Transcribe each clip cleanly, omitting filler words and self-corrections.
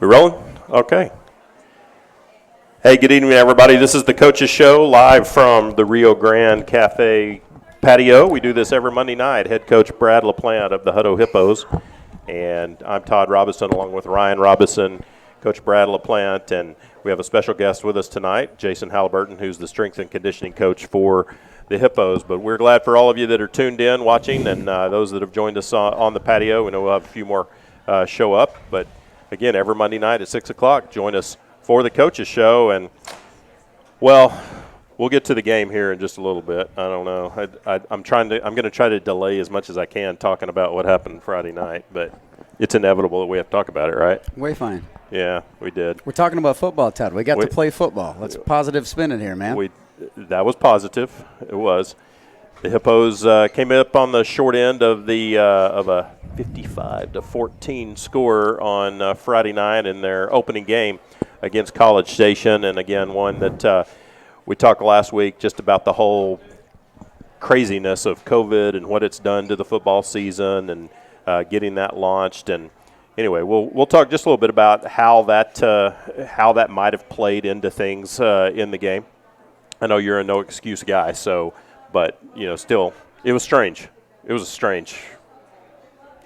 We rolling? Okay. Hey, good evening, everybody. This is the Coaches Show live from the Rio Grande Cafe patio. We do this every Monday night. Head coach Brad LaPlante of the Hutto Hippos. And I'm Todd Robinson along with Ryan Robinson, Coach Brad LaPlante. And we have a special guest with us tonight, Jason Halliburton, who's the strength and conditioning coach for the Hippos. But we're glad for all of you that are tuned in, watching, and those that have joined us on the patio. We know we'll have a few more show up. But, again, every Monday night at 6 o'clock, join us for the Coaches Show. And, well, we'll get to the game here in just a little bit. I don't know. I'm going to try to delay as much as I can talking about what happened Friday night, but it's inevitable that we have to talk about it, right? Way fine. Yeah, we did. We're talking about football, Todd. We got to play football. Let's positive spin it here, man. That was positive. It was. The Hippos came up on the short end of a 55-14 score on Friday night in their opening game against College Station, and again one that we talked last week just about the whole craziness of COVID and what it's done to the football season and getting that launched. And anyway, we'll talk just a little bit about how that might have played into things in the game. I know you're a no excuse guy, but still, it was strange. It was strange.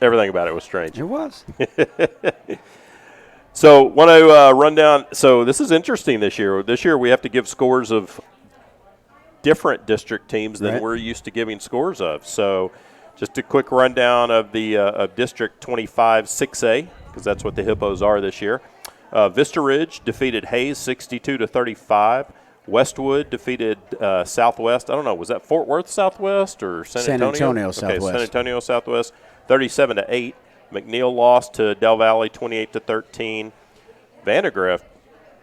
Everything about it was strange. It was. So, want to run down. So, this is interesting this year. This year, we have to give scores of different district teams than we're used to giving scores of. So, just a quick rundown of the of District 25 6A, because that's what the Hippos are this year. Vista Ridge defeated Hayes 62-35. Westwood defeated Southwest. I don't know. Was that Fort Worth Southwest or San Antonio? Southwest. San Antonio Southwest, 37-8. McNeil lost to Del Valle 28-13. Vandergrift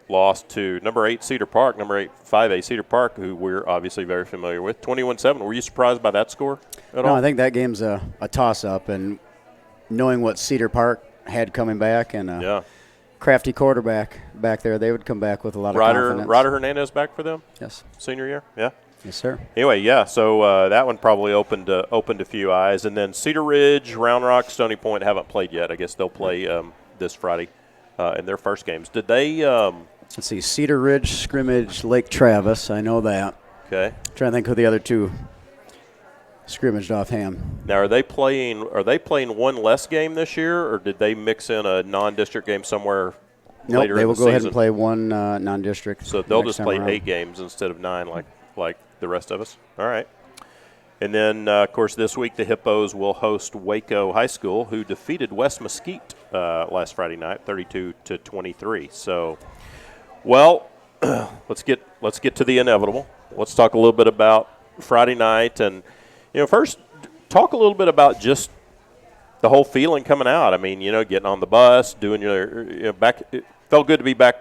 lost to number 8 Cedar Park, number 8 5A Cedar Park, who we're obviously very familiar with, 21-7. Were you surprised by that score at all? No, I think that game's a toss-up, and knowing what Cedar Park had coming back and crafty quarterback back there, they would come back with a lot of confidence. Ryder Hernandez back for them? Yes. Senior year? Yeah. Yes, sir. Anyway, so that one probably opened a few eyes. And then Cedar Ridge, Round Rock, Stony Point haven't played yet. I guess they'll play this Friday in their first games. Did they let's see, Cedar Ridge, scrimmage, Lake Travis. I know that. Okay. Trying to think who the other two scrimmaged offhand. Now, are they playing one less game this year, or did they mix in a non-district game somewhere later in the season? Nope, they will go ahead and play one non-district. So they'll just play 8 games instead of 9 like the rest of us. All right. And then, of course, this week the Hippos will host Waco High School, who defeated West Mesquite last Friday night, 32-23. So, well, let's get to the inevitable. Let's talk a little bit about Friday night, and first talk a little bit about just the whole feeling coming out. I mean, getting on the bus, doing your back. It felt good to be back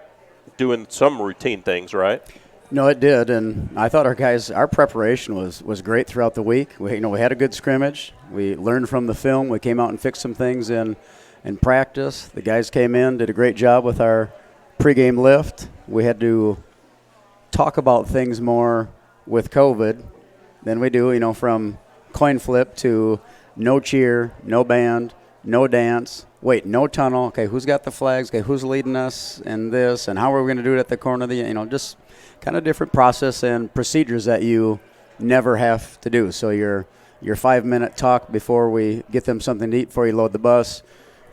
doing some routine things, right? No, it did, and I thought our preparation was great throughout the week. We had a good scrimmage. We learned from the film. We came out and fixed some things in practice. The guys came in, did a great job with our pregame lift. We had to talk about things more with COVID than we do, from coin flip to no cheer, no band, no dance. Wait, no tunnel. Okay, who's got the flags? Okay, who's leading us in this? And how are we going to do it at the corner of the, just kind of different process and procedures that you never have to do. So your 5-minute talk before we get them something to eat before you load the bus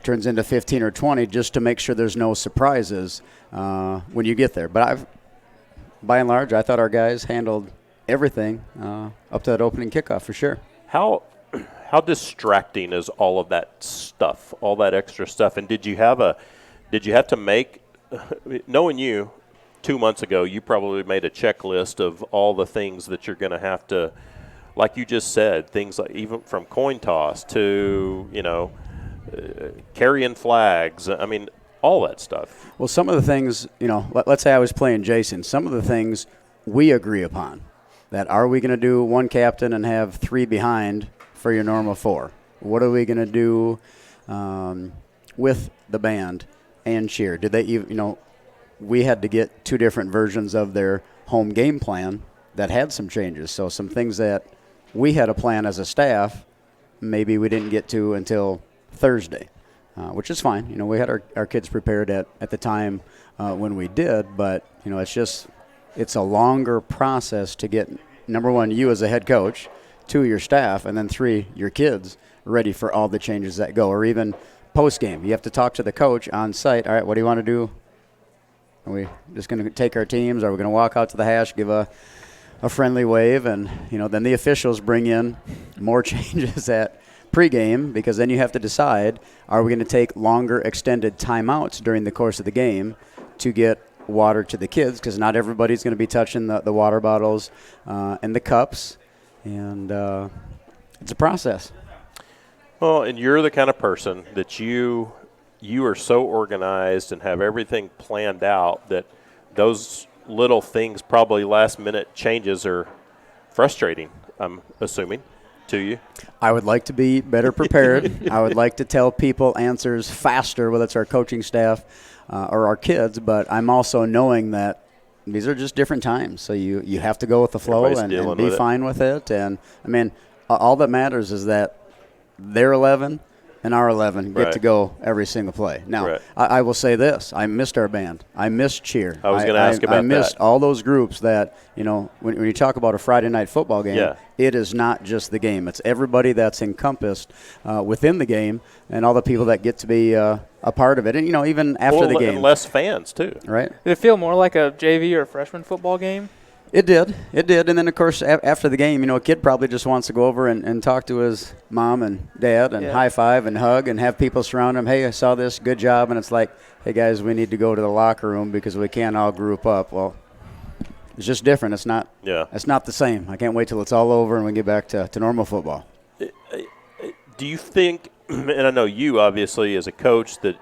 turns into 15 or 20 just to make sure there's no surprises when you get there. But by and large, I thought our guys handled everything up to that opening kickoff for sure. How distracting is all of that stuff, all that extra stuff? And did you have to make, knowing you 2 months ago, you probably made a checklist of all the things that you're going to have to, like you just said, things like even from coin toss to, carrying flags. I mean, all that stuff. Well, some of the things, let's say I was playing Jason, some of the things we agree upon. That are we going to do one captain and have 3 behind for your normal 4? What are we going to do with the band and cheer? Did they even, we had to get 2 different versions of their home game plan that had some changes. So some things that we had a plan as a staff, maybe we didn't get to until Thursday. which is fine. We had our kids prepared at the time when we did, but, it's a longer process to get, number one, you as a head coach, 2, your staff, and then 3, your kids ready for all the changes that go, or even post-game. You have to talk to the coach on site. All right, what do you want to do? Are we just going to take our teams? Are we going to walk out to the hash, give a friendly wave? And, then the officials bring in more changes at pregame, because then you have to decide, are we going to take longer extended timeouts during the course of the game to get water to the kids, because not everybody's going to be touching the water bottles and the cups. And it's a process. Well, and you're the kind of person that you are so organized and have everything planned out that those little things, probably last-minute changes, are frustrating, I'm assuming, to you. I would like to be better prepared. I would like to tell people answers faster, whether it's our coaching staff or our kids, but I'm also knowing that these are just different times. So you have to go with the flow and be fine with it. And, all that matters is that their 11 and our 11 get to go every single play. Now, I will say this. I missed our band. I missed cheer. I was going to ask about that. I missed all those groups that, when you talk about a Friday night football game, it is not just the game. It's everybody that's encompassed within the game and all the people that get to be a part of it. And, even after the game. And less fans, too. Right. Did it feel more like a JV or a freshman football game? It did. And then, of course, after the game, a kid probably just wants to go over and talk to his mom and dad and high five and hug and have people surround him. Hey, I saw this. Good job. And it's like, hey, guys, we need to go to the locker room because we can't all group up. Well, it's just different. It's not the same. I can't wait till it's all over and we get back to normal football. Do you think, and I know you obviously as a coach that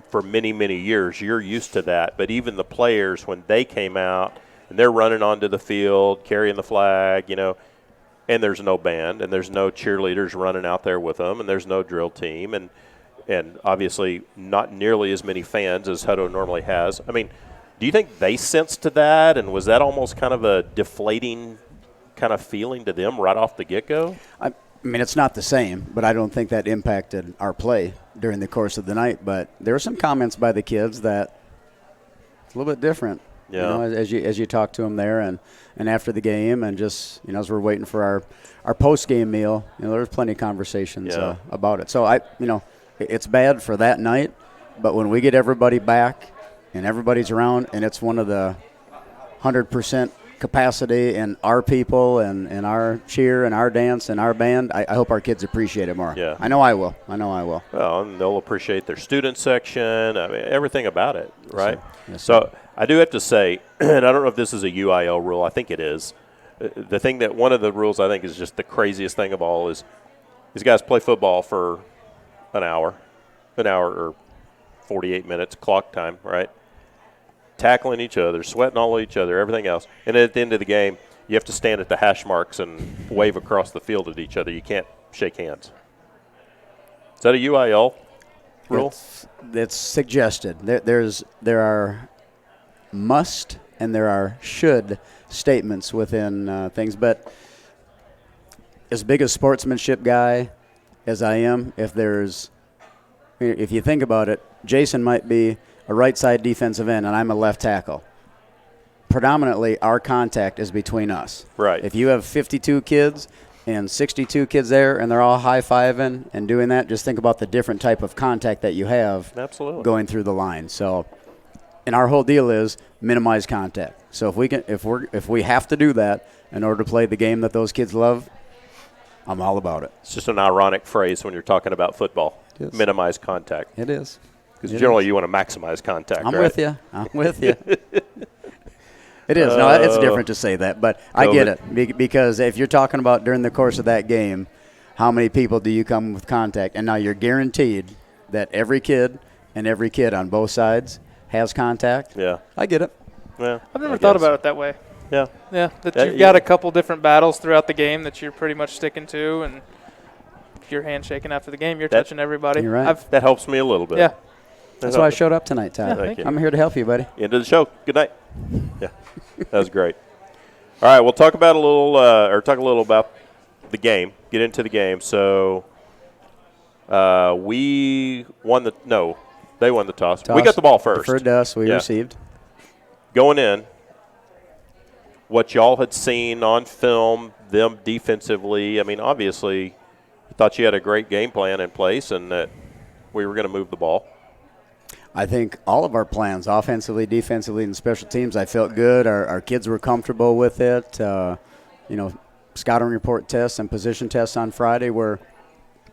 for many, many years you're used to that, but even the players when they came out, and they're running onto the field, carrying the flag, and there's no band, and there's no cheerleaders running out there with them, and there's no drill team, and obviously not nearly as many fans as Hutto normally has. Do you think they sensed to that, and was that almost kind of a deflating kind of feeling to them right off the get-go? It's not the same, but I don't think that impacted our play during the course of the night. But there were some comments by the kids that it's a little bit different. Yeah. As you talk to them there and after the game and just, as we're waiting for our post-game meal, there was plenty of conversations about it. So, it's bad for that night, but when we get everybody back and everybody's around and it's one of the 100% capacity and our people and our cheer and our dance and our band, I hope our kids appreciate it more. Yeah. I know I will. Well, and they'll appreciate their student section, everything about it, right? Yes, so I do have to say, and I don't know if this is a UIL rule. I think it is. The thing that one of the rules I think is just the craziest thing of all is these guys play football for an hour or 48 minutes, clock time, right? Tackling each other, sweating all each other, everything else. And at the end of the game, you have to stand at the hash marks and wave across the field at each other. You can't shake hands. Is that a UIL rule? It's suggested. There are must and there are should statements within things. But as big a sportsmanship guy as I am, if you think about it, Jason might be a right side defensive end and I'm a left tackle. Predominantly, our contact is between us. Right. If you have 52 kids and 62 kids there and they're all high-fiving and doing that, just think about the different type of contact that you have going through the line. So, and our whole deal is minimize contact. So if we have to do that in order to play the game that those kids love, I'm all about it. It's just an ironic phrase when you're talking about football. Minimize contact. It is. Because generally you want to maximize contact, I'm right? with you. It is. No, it's different to say that, but I get it. Because if you're talking about during the course of that game, how many people do you come with contact? And now you're guaranteed that every kid on both sides has contact. Yeah. I get it. Yeah. I've never thought about it that way. Yeah. Yeah, that you've got a couple different battles throughout the game that you're pretty much sticking to, and if you're handshaking after the game, you're touching everybody. You're right. That helps me a little bit. Yeah. That's why I showed up tonight, Todd. Thank you. I'm here to help you, buddy. End of the show. Good night. Yeah, that was great. All right, we'll talk about a little about the game. Get into the game. So, We won they won the toss. We got the ball first. Deferred to us, we received. Going in, what y'all had seen on film, them defensively, I mean, obviously, you thought you had a great game plan in place and that we were going to move the ball. I think all of our plans, offensively, defensively, and special teams, I felt good. Our kids were comfortable with it. Scouting report tests and position tests on Friday were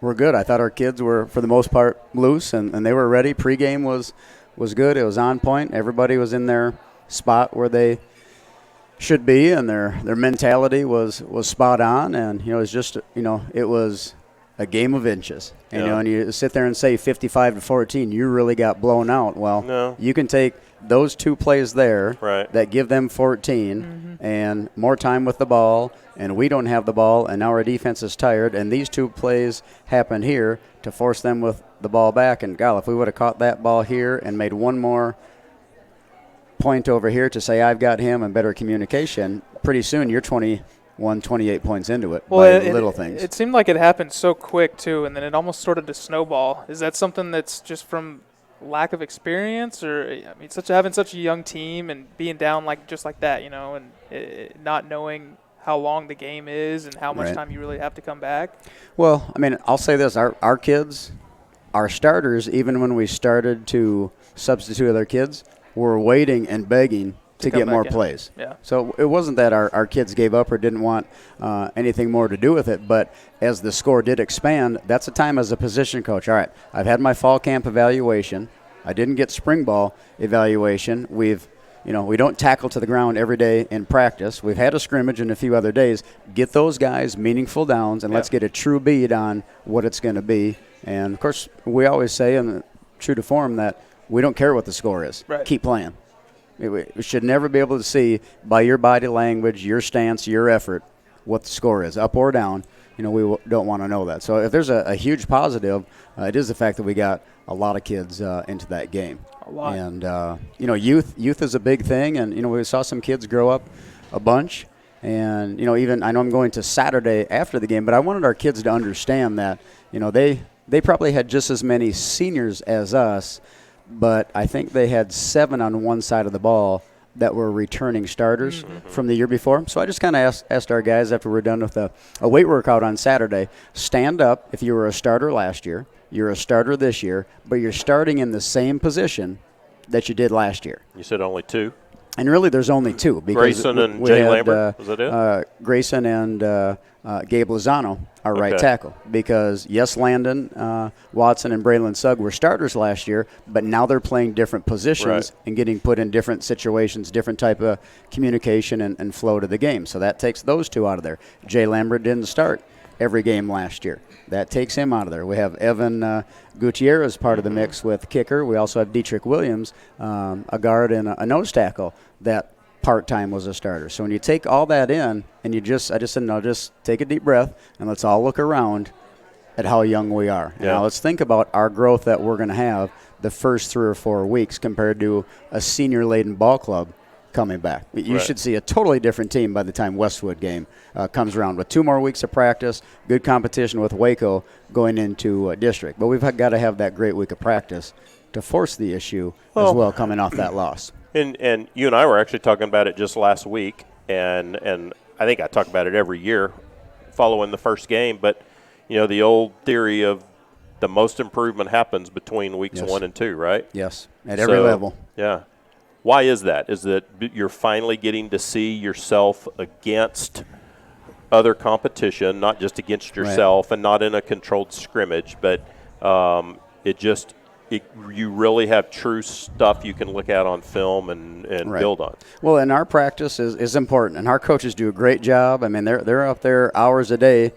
good. I thought our kids were, for the most part, loose, and they were ready. Pre-game was good. It was on point. Everybody was in their spot where they should be, and their mentality was spot on. And, it was just, it was a game of inches. And, and you sit there and say 55-14, you really got blown out. Well, you can take those two plays there that give them 14 and more time with the ball, and we don't have the ball, and now our defense is tired, and these two plays happen here to force them with the ball back. And, God, if we would have caught that ball here and made one more point over here to say I've got him and better communication, pretty soon you're 28 points into it by little things. It seemed like it happened so quick, too, and then it almost started to snowball. Is that something that's just from lack of experience, or having such a young team and being down just like that, and not knowing how long the game is and how much time you really have to come back? Well, I'll say this. Our kids, our starters, even when we started to substitute other kids, were waiting and begging to get more plays. Yeah. So it wasn't that our kids gave up or didn't want anything more to do with it, but as the score did expand, that's a time as a position coach. All right, I've had my fall camp evaluation. I didn't get spring ball evaluation. We don't tackle to the ground every day in practice. We've had a scrimmage and a few other days. Get those guys meaningful downs, and let's get a true bead on what it's going to be. And, of course, we always say, and true to form, that we don't care what the score is. Right. Keep playing. We should never be able to see by your body language, your stance, your effort, what the score is, up or down. We don't want to know that. So if there's a huge positive, it is the fact that we got a lot of kids into that game. A lot. And, youth is a big thing. And, we saw some kids grow up a bunch. And, even I know I'm going to Saturday after the game, but I wanted our kids to understand that, they probably had just as many seniors as us, but I think they had 7 on one side of the ball that were returning starters from the year before. So I just kind of asked our guys after we're done with a weight workout on Saturday, stand up if you were a starter last year, you're a starter this year, but you're starting in the same position that you did last year. You said only 2? And really there's only 2. Because Grayson and Jay Lambert, was that it? Grayson and Gabe Lozano, our right tackle. Because, yes, Landon, Watson, and Braylon Sugg were starters last year, but now they're playing different positions and getting put in different situations, different type of communication and flow to the game. So that takes those 2 out of there. Jay Lambert didn't start every game last year. That takes him out of there. We have Evan Gutierrez part of the mix with kicker. We also have Dietrich Williams, a guard and a nose tackle that part-time was a starter. So when you take all that in and I just said, no, just take a deep breath and let's all look around at how young we are. Yeah. Now let's think about our growth that we're going to have the first 3 or 4 weeks compared to a senior-laden ball club coming back. You should see a totally different team by the time Westwood game comes around with 2 more weeks of practice, good competition with Waco going into district. But we've got to have that great week of practice to force the issue as well coming off that loss. And you and I were actually talking about it just last week, and I think I talk about it every year following the first game. But, the old theory of the most improvement happens between weeks 1 and 2, right? Yes, at every level. Yeah. Why is that? Is that you're finally getting to see yourself against other competition, not just against yourself and not in a controlled scrimmage, but you really have true stuff you can look at on film and build on. Well, and our practice is important, and our coaches do a great job. They're up there hours a day,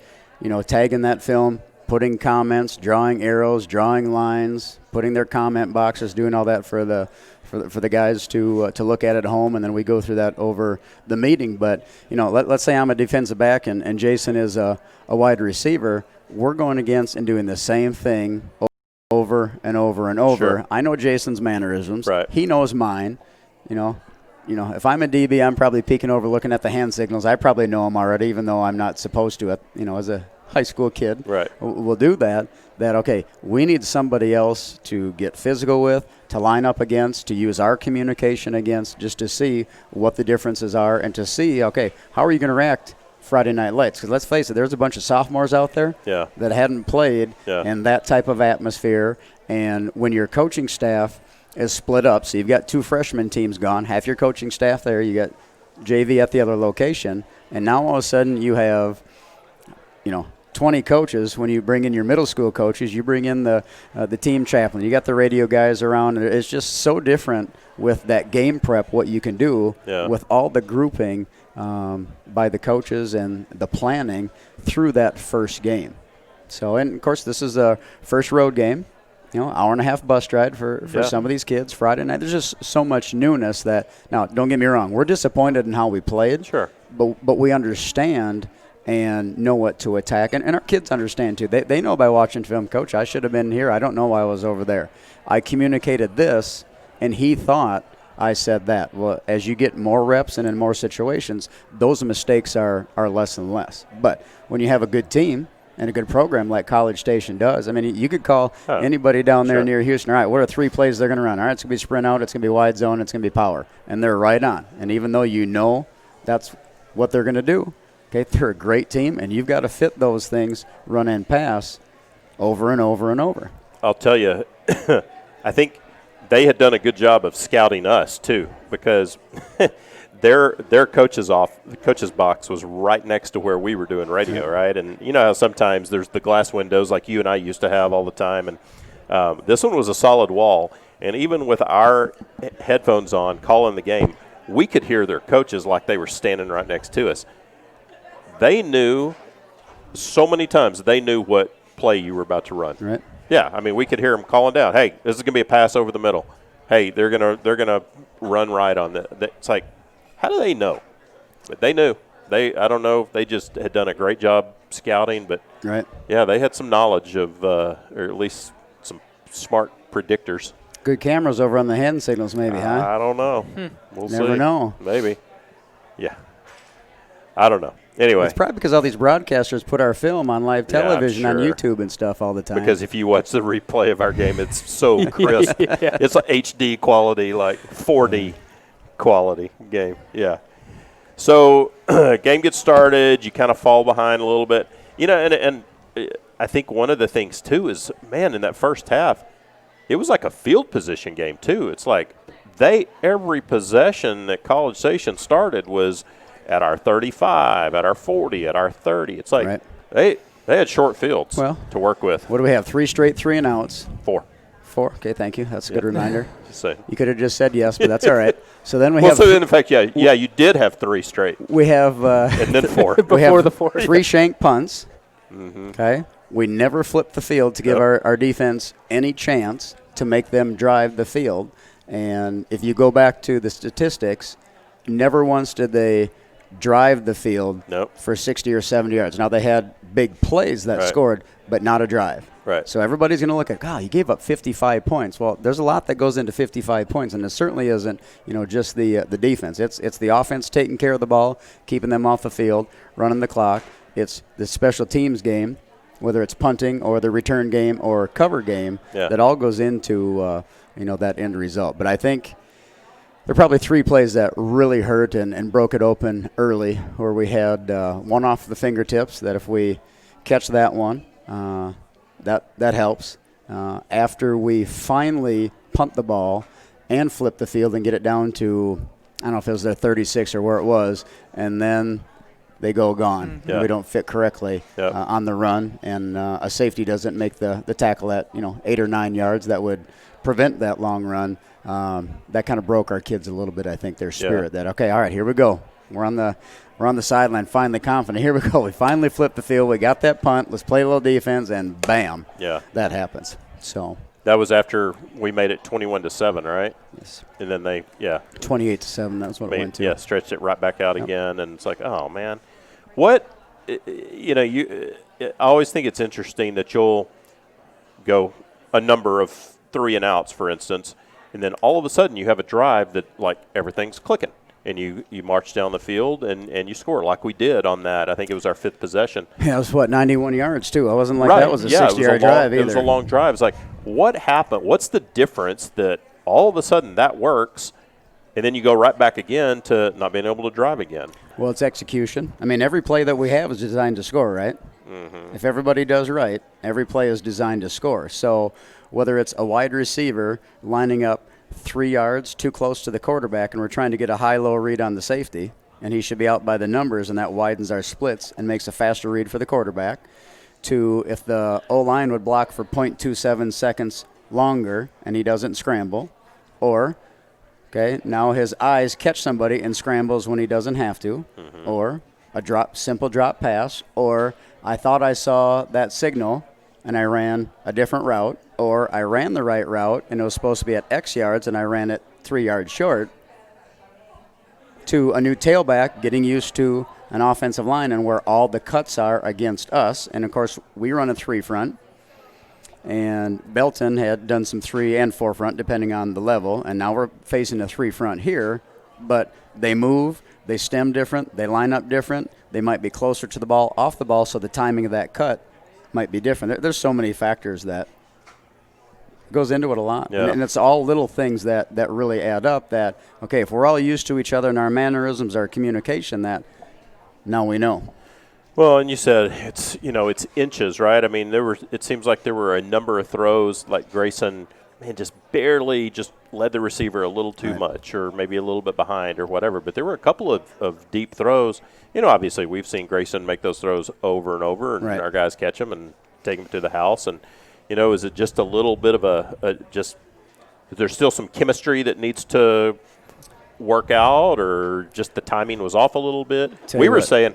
tagging that film, putting comments, drawing arrows, drawing lines, putting their comment boxes, doing all that for the guys to look at home, and then we go through that over the meeting. But, let's say I'm a defensive back and Jason is a wide receiver. We're going against and doing the same thing over and over and over. Sure. I know Jason's mannerisms. Right. He knows mine. If I'm a DB, I'm probably peeking over looking at the hand signals. I probably know them already, even though I'm not supposed to, as a high school kid Right. will do that, okay, we need somebody else to get physical with, to line up against, to use our communication against, just to see what the differences are and to see, okay, how are you going to react Friday Night Lights? Because let's face it, there's a bunch of sophomores out there that hadn't played in that type of atmosphere. And when your coaching staff is split up, so you've got 2 freshman teams gone, half your coaching staff there, you got JV at the other location, and now all of a sudden you have, 20 coaches. When you bring in your middle school coaches, you bring in the team chaplain, you got the radio guys around. It's just so different with that game prep, what you can do with all the grouping by the coaches and the planning through that first game. So, and of course, this is a first road game. Hour and a half bus ride for some of these kids Friday night. There's just so much newness that, now, don't get me wrong, we're disappointed in how we played. Sure. But we understand and know what to attack. And our kids understand, too. They know by watching film, Coach, I should have been here. I don't know why I was over there. I communicated this, and he thought I said that. Well, as you get more reps and in more situations, those mistakes are less and less. But when you have a good team and a good program like College Station does, I mean, you could call anybody down there near Houston, all right, what are 3 plays they're going to run? All right, it's going to be sprint out, it's going to be wide zone, it's going to be power. And they're right on. And even though you know that's what they're going to do, okay, they're a great team, and you've got to fit those things, run and pass, over and over and over. I'll tell you, I think they had done a good job of scouting us too, because their coach's box was right next to where we were doing radio, right? And you know how sometimes there's the glass windows like you and I used to have all the time, and this one was a solid wall. And even with our headphones on, calling the game, we could hear their coaches like they were standing right next to us. They knew so many times, they knew what play you were about to run. Right. Yeah, I mean, we could hear them calling down, hey, this is going to be a pass over the middle. Hey, they're gonna run right on the. It's like, how do they know? But they knew. I don't know if they just had done a great job scouting, but yeah, they had some knowledge of, or at least some smart predictors. Good cameras over on the hand signals, maybe, huh? I don't know. We'll see. Never know. Maybe. Yeah. I don't know. Anyway. It's probably because all these broadcasters put our film on live television on YouTube and stuff all the time. Because if you watch the replay of our game, it's so crisp. It's like HD quality, like 4D quality game. Yeah. So game gets started. You kind of fall behind a little bit. You know, and I think one of the things, too, is, man, in that first half, it was like a field position game, too. It's like every possession that College Station started was – at our 35, at our 40, at our 30. It's like they had short fields to work with. What do we have, 3 straight 3-and-outs? 4. 4? Okay, thank you. That's a good reminder. So. You could have just said yes, but that's all right. So then we have – so in fact, yeah, you did have 3 straight. We have and then 4. Before the 4. 3 shank punts. Okay? We never flipped the field to give our defense any chance to make them drive the field. And if you go back to the statistics, never once did they – drive the field for 60 or 70 yards. Now, they had big plays that scored, but not a drive. Right. So everybody's going to look at, God, you gave up 55 points. Well, there's a lot that goes into 55 points, and it certainly isn't, just the defense. It's the offense taking care of the ball, keeping them off the field, running the clock. It's the special teams game, whether it's punting or the return game or cover game, that all goes into, that end result. But I think there are probably 3 plays that really hurt and broke it open early, where we had one off the fingertips that if we catch that one, that helps. After we finally punt the ball and flip the field and get it down to, I don't know if it was their 36 or where it was, and then they go gone. We don't fit correctly on the run, and a safety doesn't make the tackle at 8 or 9 yards that would prevent that long run. That kind of broke our kids a little bit, I think, their spirit that, okay, all right, here we go. We're on the sideline, finally confident. Here we go. We finally flipped the field. We got that punt. Let's play a little defense, and bam, that happens. So that was after we made it 21-7, right? Yes. And then 28-7. That's what it went to. Yeah, stretched it right back out again, and it's like, oh man, what? I always think it's interesting that you'll go a number of 3-and-outs, for instance. And then all of a sudden you have a drive that, like, everything's clicking. and you march down the field and you score like we did on that. I think it was our 5th possession. Yeah, it was, 91 yards, too. I wasn't like Right. that was a 60-yard drive either. It was a long drive. It's like, what happened? What's the difference that all of a sudden that works, and then you go right back again to not being able to drive again? Well, it's execution. I mean, every play that we have is designed to score, right? Mm-hmm. If everybody does right, every play is designed to score. So whether it's a wide receiver lining up 3 yards too close to the quarterback and we're trying to get a high-low read on the safety, and he should be out by the numbers, and that widens our splits and makes a faster read for the quarterback, to if the O-line would block for 0.27 seconds longer and he doesn't scramble, or now his eyes catch somebody and scrambles when he doesn't have to, or a simple drop pass, or I thought I saw that signal and I ran a different route, or I ran the right route and it was supposed to be at X yards and I ran it 3 yards short, to a new tailback getting used to an offensive line and where all the cuts are against us. And, of course, we run a 3 front. And Belton had done some 3 and 4 front depending on the level. And now we're facing a 3 front here. But they move, they stem different, they line up different. They might be closer to the ball, off the ball, so the timing of that cut might be different. There's so many factors that goes into it a lot. Yeah. And it's all little things that really add up that, okay, if we're all used to each other and our mannerisms, our communication, that now we know. Well, and you said it's inches, right? I mean, it seems like there were a number of throws like Grayson, just barely just led the receiver a little too much, or maybe a little bit behind or whatever. But there were a couple of deep throws. Obviously we've seen Grayson make those throws over and over, and our guys catch them and take them to the house. And, is it just a little bit of is there still some chemistry that needs to work out, or just the timing was off a little bit? We were saying,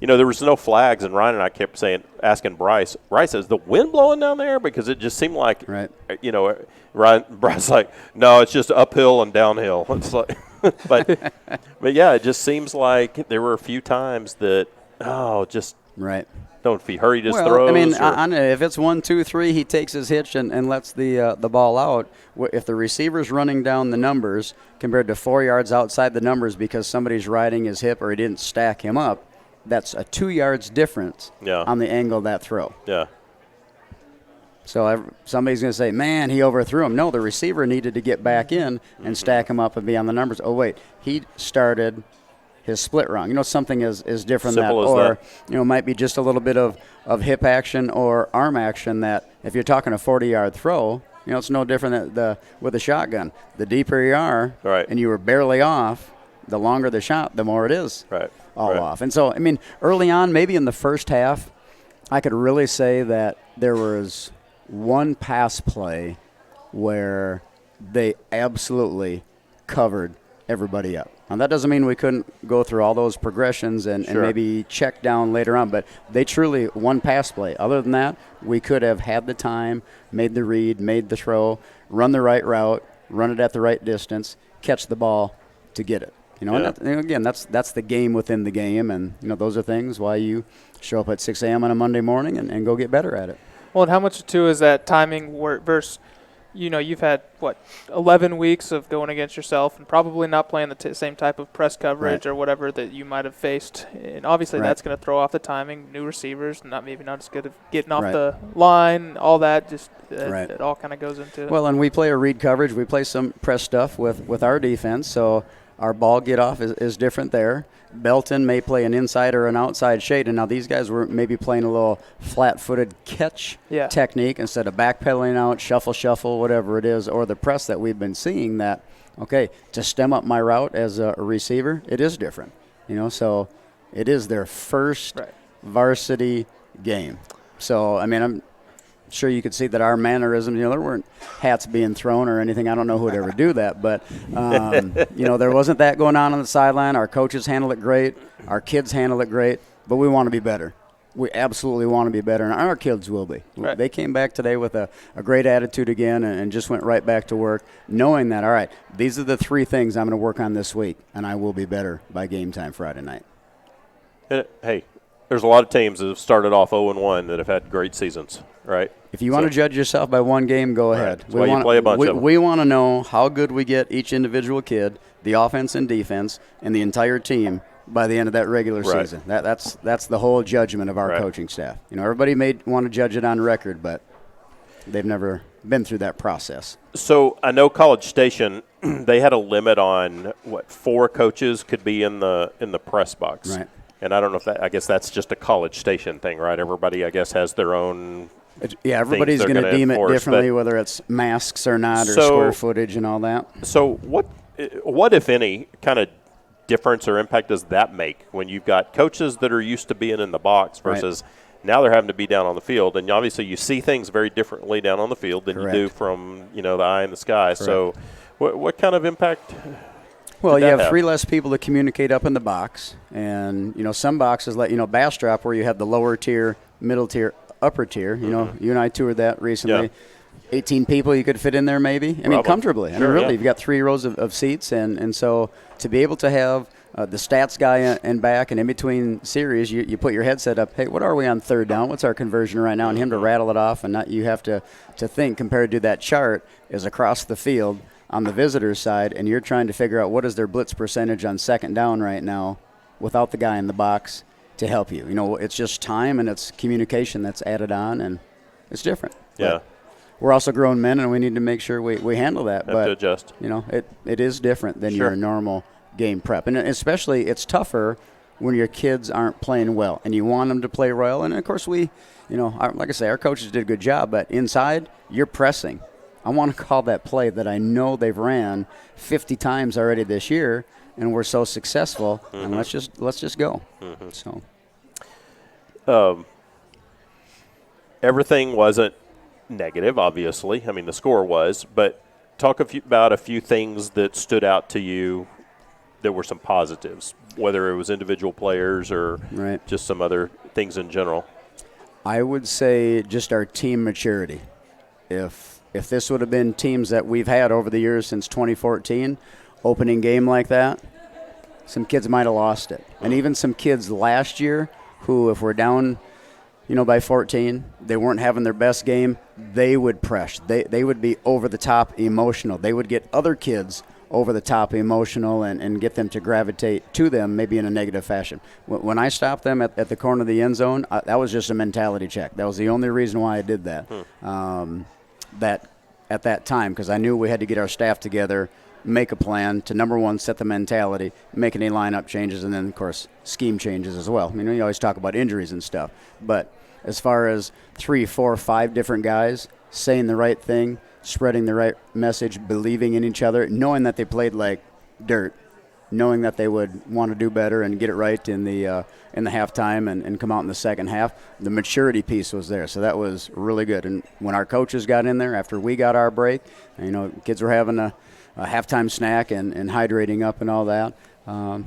there was no flags, and Ryan and I kept asking Bryce, is the wind blowing down there? Because it just seemed like, Bryce's like, no, it's just uphill and downhill. It's like, but yeah, it just seems like there were a few times that, don't know if he hurried his throws. I mean, if it's 1, 2, 3, he takes his hitch and lets the ball out. If the receiver's running down the numbers compared to 4 yards outside the numbers because somebody's riding his hip or he didn't stack him up, that's a 2 yards difference on the angle of that throw. Yeah. So somebody's going to say, man, he overthrew him. No, the receiver needed to get back in and stack him up and be on the numbers. Oh, wait, he started his split wrong. Something is different might be just a little bit of hip action or arm action that if you're talking a 40-yard throw, it's no different than with a shotgun. The deeper you are and you were barely off, the longer the shot, the more it is off. And so, I mean, early on, maybe in the first half, I could really say that there was one pass play where they absolutely covered everybody up. Now, that doesn't mean we couldn't go through all those progressions and maybe check down later on, but they truly one pass play. Other than that, we could have had the time, made the read, made the throw, run the right route, run it at the right distance, catch the ball to get it. And again, that's the game within the game, and those are things why you show up at 6 a.m. on a Monday morning and go get better at it. Well, and how much too is that timing versus you've had, 11 weeks of going against yourself and probably not playing the same type of press coverage or whatever that you might have faced. And obviously that's going to throw off the timing, new receivers, not as good at getting off the line, all that. Just it all kind of goes into it. Well, and we play a read coverage. We play some press stuff with our defense, so our ball get off is different there. Belton may play an inside or an outside shade, and now these guys were maybe playing a little flat-footed catch technique instead of backpedaling out, shuffle, whatever it is, or the press that we've been seeing that, to stem up my route as a receiver, it is different. So it is their first varsity game. So, I mean, I'm sure you could see that our mannerisms, there weren't hats being thrown or anything. I don't know who would ever do that, but, there wasn't that going on the sideline. Our coaches handled it great. Our kids handled it great, but we want to be better. We absolutely want to be better, and our kids will be. Right. They came back today with a great attitude again and just went right back to work, knowing that, all right, these are the 3 things I'm going to work on this week, and I will be better by game time Friday night. Hey, there's a lot of teams that have started off 0-1 that have had great seasons, right? If you want to judge yourself by one game, go ahead. That's why you play a bunch of them. We want to know how good we get each individual kid, the offense and defense, and the entire team by the end of that regular season. That's the whole judgment of our coaching staff. Everybody may want to judge it on record, but they've never been through that process. So I know College Station, they had a limit on 4 coaches could be in the press box. Right. And I don't know if I guess that's just a College Station thing, right? Everybody, I guess, has their own. Yeah, everybody's going to deem it differently, whether it's masks or not, or square footage and all that. So what, if any, kind of difference or impact does that make when you've got coaches that are used to being in the box versus now they're having to be down on the field? And obviously you see things very differently down on the field than you do from the eye in the sky. Correct. So what kind of impact? Well, you have 3 less people to communicate up in the box. And, some boxes like, Bastrop, where you have the lower tier, middle tier, upper tier. You and I toured that recently. Yeah. 18 people you could fit in there maybe. I mean, comfortably. Sure, really, you've got 3 rows of seats. And so to be able to have the stats guy in back and in between series, you put your headset up, hey, what are we on third down? What's our conversion right now? And him to rattle it off, and not you have to think compared to that chart is across the field on the visitor's side, and you're trying to figure out what is their blitz percentage on second down right now without the guy in the box to help you. It's just time and it's communication that's added on, and it's different. Yeah. But we're also grown men, and we need to make sure we handle that. Have to adjust. It is different than your normal game prep. And especially it's tougher when your kids aren't playing well, and you want them to play well. And, of course, like I say, our coaches did a good job, but inside you're pressing. I want to call that play that I know they've ran 50 times already this year, and we're so successful. And let's just go. So, everything wasn't negative, obviously. I mean, the score was, but talk about a few things that stood out to you that were some positives, whether it was individual players or just some other things in general. I would say just our team maturity. If this would have been teams that we've had over the years since 2014, opening game like that, some kids might have lost it. And even some kids last year who, if we're down, by 14, they weren't having their best game, they would press. They would be over the top emotional. They would get other kids over the top emotional and get them to gravitate to them maybe in a negative fashion. When I stopped them at the corner of the end zone, that was just a mentality check. That was the only reason why I did that. That at that time, because I knew we had to get our staff together, make a plan to, number one, set the mentality, make any lineup changes, and then, of course, scheme changes as well. You always talk about injuries and stuff. But as far as 3, 4, 5 different guys saying the right thing, spreading the right message, believing in each other, knowing that they played like dirt, knowing that they would want to do better and get it right in the halftime and come out in the second half, the maturity piece was there. So that was really good. And when our coaches got in there after we got our break, kids were having a halftime snack and hydrating up and all that.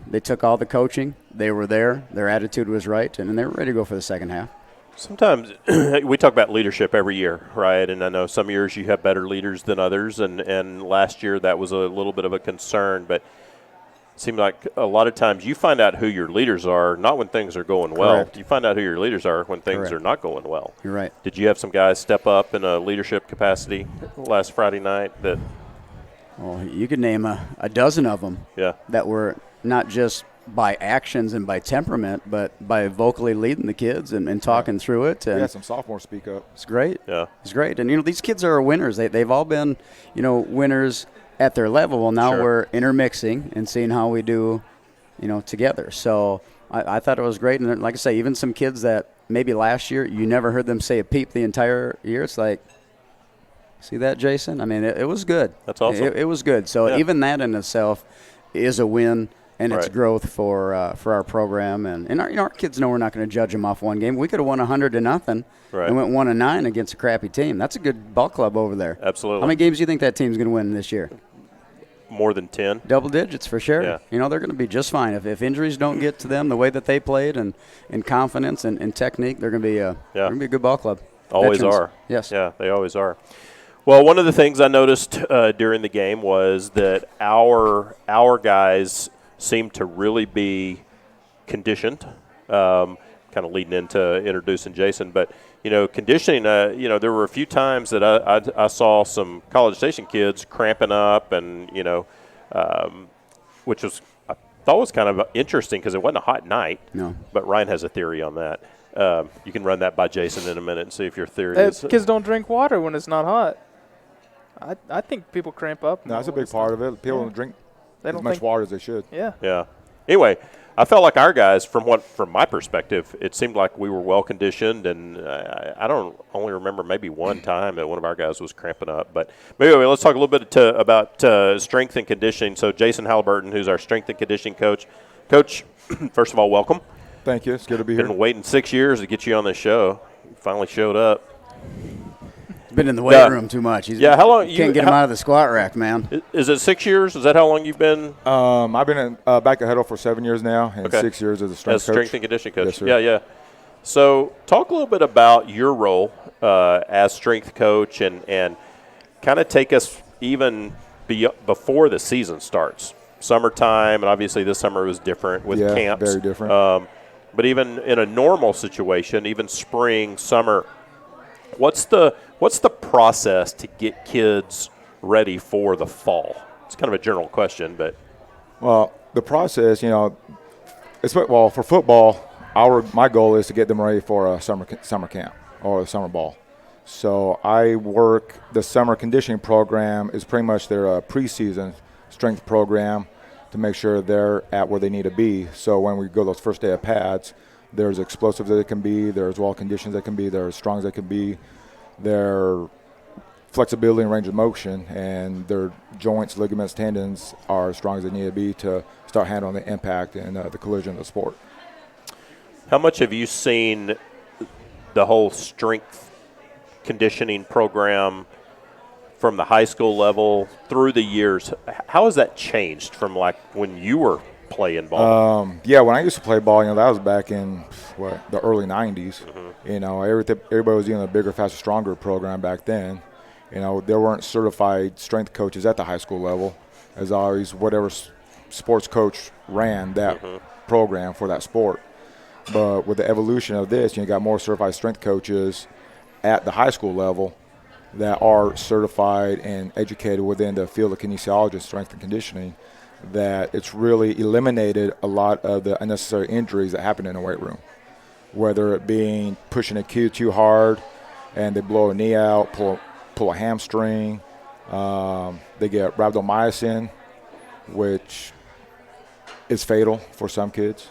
They took all the coaching. They were there. Their attitude was right, and they were ready to go for the second half. Sometimes we talk about leadership every year, right? And I know some years you have better leaders than others, and last year that was a little bit of a concern, but it seemed like a lot of times you find out who your leaders are, not when things are going well. Correct. You find out who your leaders are when things are not going well. You're right. Did you have some guys step up in a leadership capacity last Friday night that – well, you could name a dozen of them that were not just by actions and by temperament, but by vocally leading the kids and talking through it. And some sophomores speak up. It's great. Yeah. It's great. And, these kids are winners. They've all been, winners at their level. Well, now we're intermixing and seeing how we do, together. So I thought it was great. And like I say, even some kids that maybe last year you never heard them say a peep the entire year, it's like, see that, Jason? I mean, it was good. That's awesome. It was good. So even that in itself is a win, and it's growth for our program. And our kids know we're not going to judge them off one game. We could have won 100-0 and went 1-9 against a crappy team. That's a good ball club over there. Absolutely. How many games do you think that team's going to win this year? More than 10. Double digits for sure. Yeah. They're going to be just fine. If injuries don't get to them the way that they played and confidence and technique, they're going to be a good ball club. Always Veterans. are. Yes. Yeah, they always are. Well, one of the things I noticed during the game was that our guys seemed to really be conditioned, kind kind of leading into introducing Jason. But, conditioning, there were a few times that I saw some College Station kids cramping up and, which was – I thought was kind of interesting because it wasn't a hot night. No. But Ryan has a theory on that. You can run that by Jason in a minute and see if your theory is – Kids don't drink water when it's not hot. I think people cramp up. No, that's a big part of it. People don't drink as much water as they should. Yeah. Yeah. Anyway, I felt like our guys, from my perspective, it seemed like we were well conditioned, and I don't only remember maybe one time that one of our guys was cramping up. But anyway, let's talk a little bit about strength and conditioning. So Jason Halliburton, who's our strength and conditioning coach. Coach, first of all, welcome. Thank you. It's good to be here. Been waiting 6 years to get you on this show. You finally showed up. Been in the weight room too much. How long? Can't get him out of the squat rack, man. Is it 6 years? Is that how long you've been? I've been back at Hutto for 7 years now, and 6 years as a strength coach. Strength and conditioning coach. Yes, sir. Yeah. So talk a little bit about your role as strength coach and kind of take us even before the season starts. Summertime, and obviously this summer was different with camps. Very different. But even in a normal situation, even spring, summer, what's the process to get kids ready for the fall? It's kind of a general question, but well, the process, for football, my goal is to get them ready for a summer camp or a summer ball. So the summer conditioning program is pretty much their preseason strength program to make sure they're at where they need to be. So when we go those first day of pads, they're as explosive as they can be, they're as well conditioned as they can be, they're as strong as they can be, their flexibility and range of motion, and their joints, ligaments, tendons are as strong as they need to be to start handling the impact and the collision of the sport. How much have you seen the whole strength conditioning program from the high school level through the years? How has that changed from like when you were playing ball? When I used to play ball, that was back in the early 90s. Mm-hmm. Everybody was doing a bigger, faster, stronger program back then. There weren't certified strength coaches at the high school level. As always, whatever sports coach ran that program for that sport. But with the evolution of this, you got more certified strength coaches at the high school level that are certified and educated within the field of kinesiology, strength and conditioning, that it's really eliminated a lot of the unnecessary injuries that happen in the weight room, whether it being pushing a cue too hard and they blow a knee out, pull a hamstring, they get rhabdomyosin, which is fatal for some kids.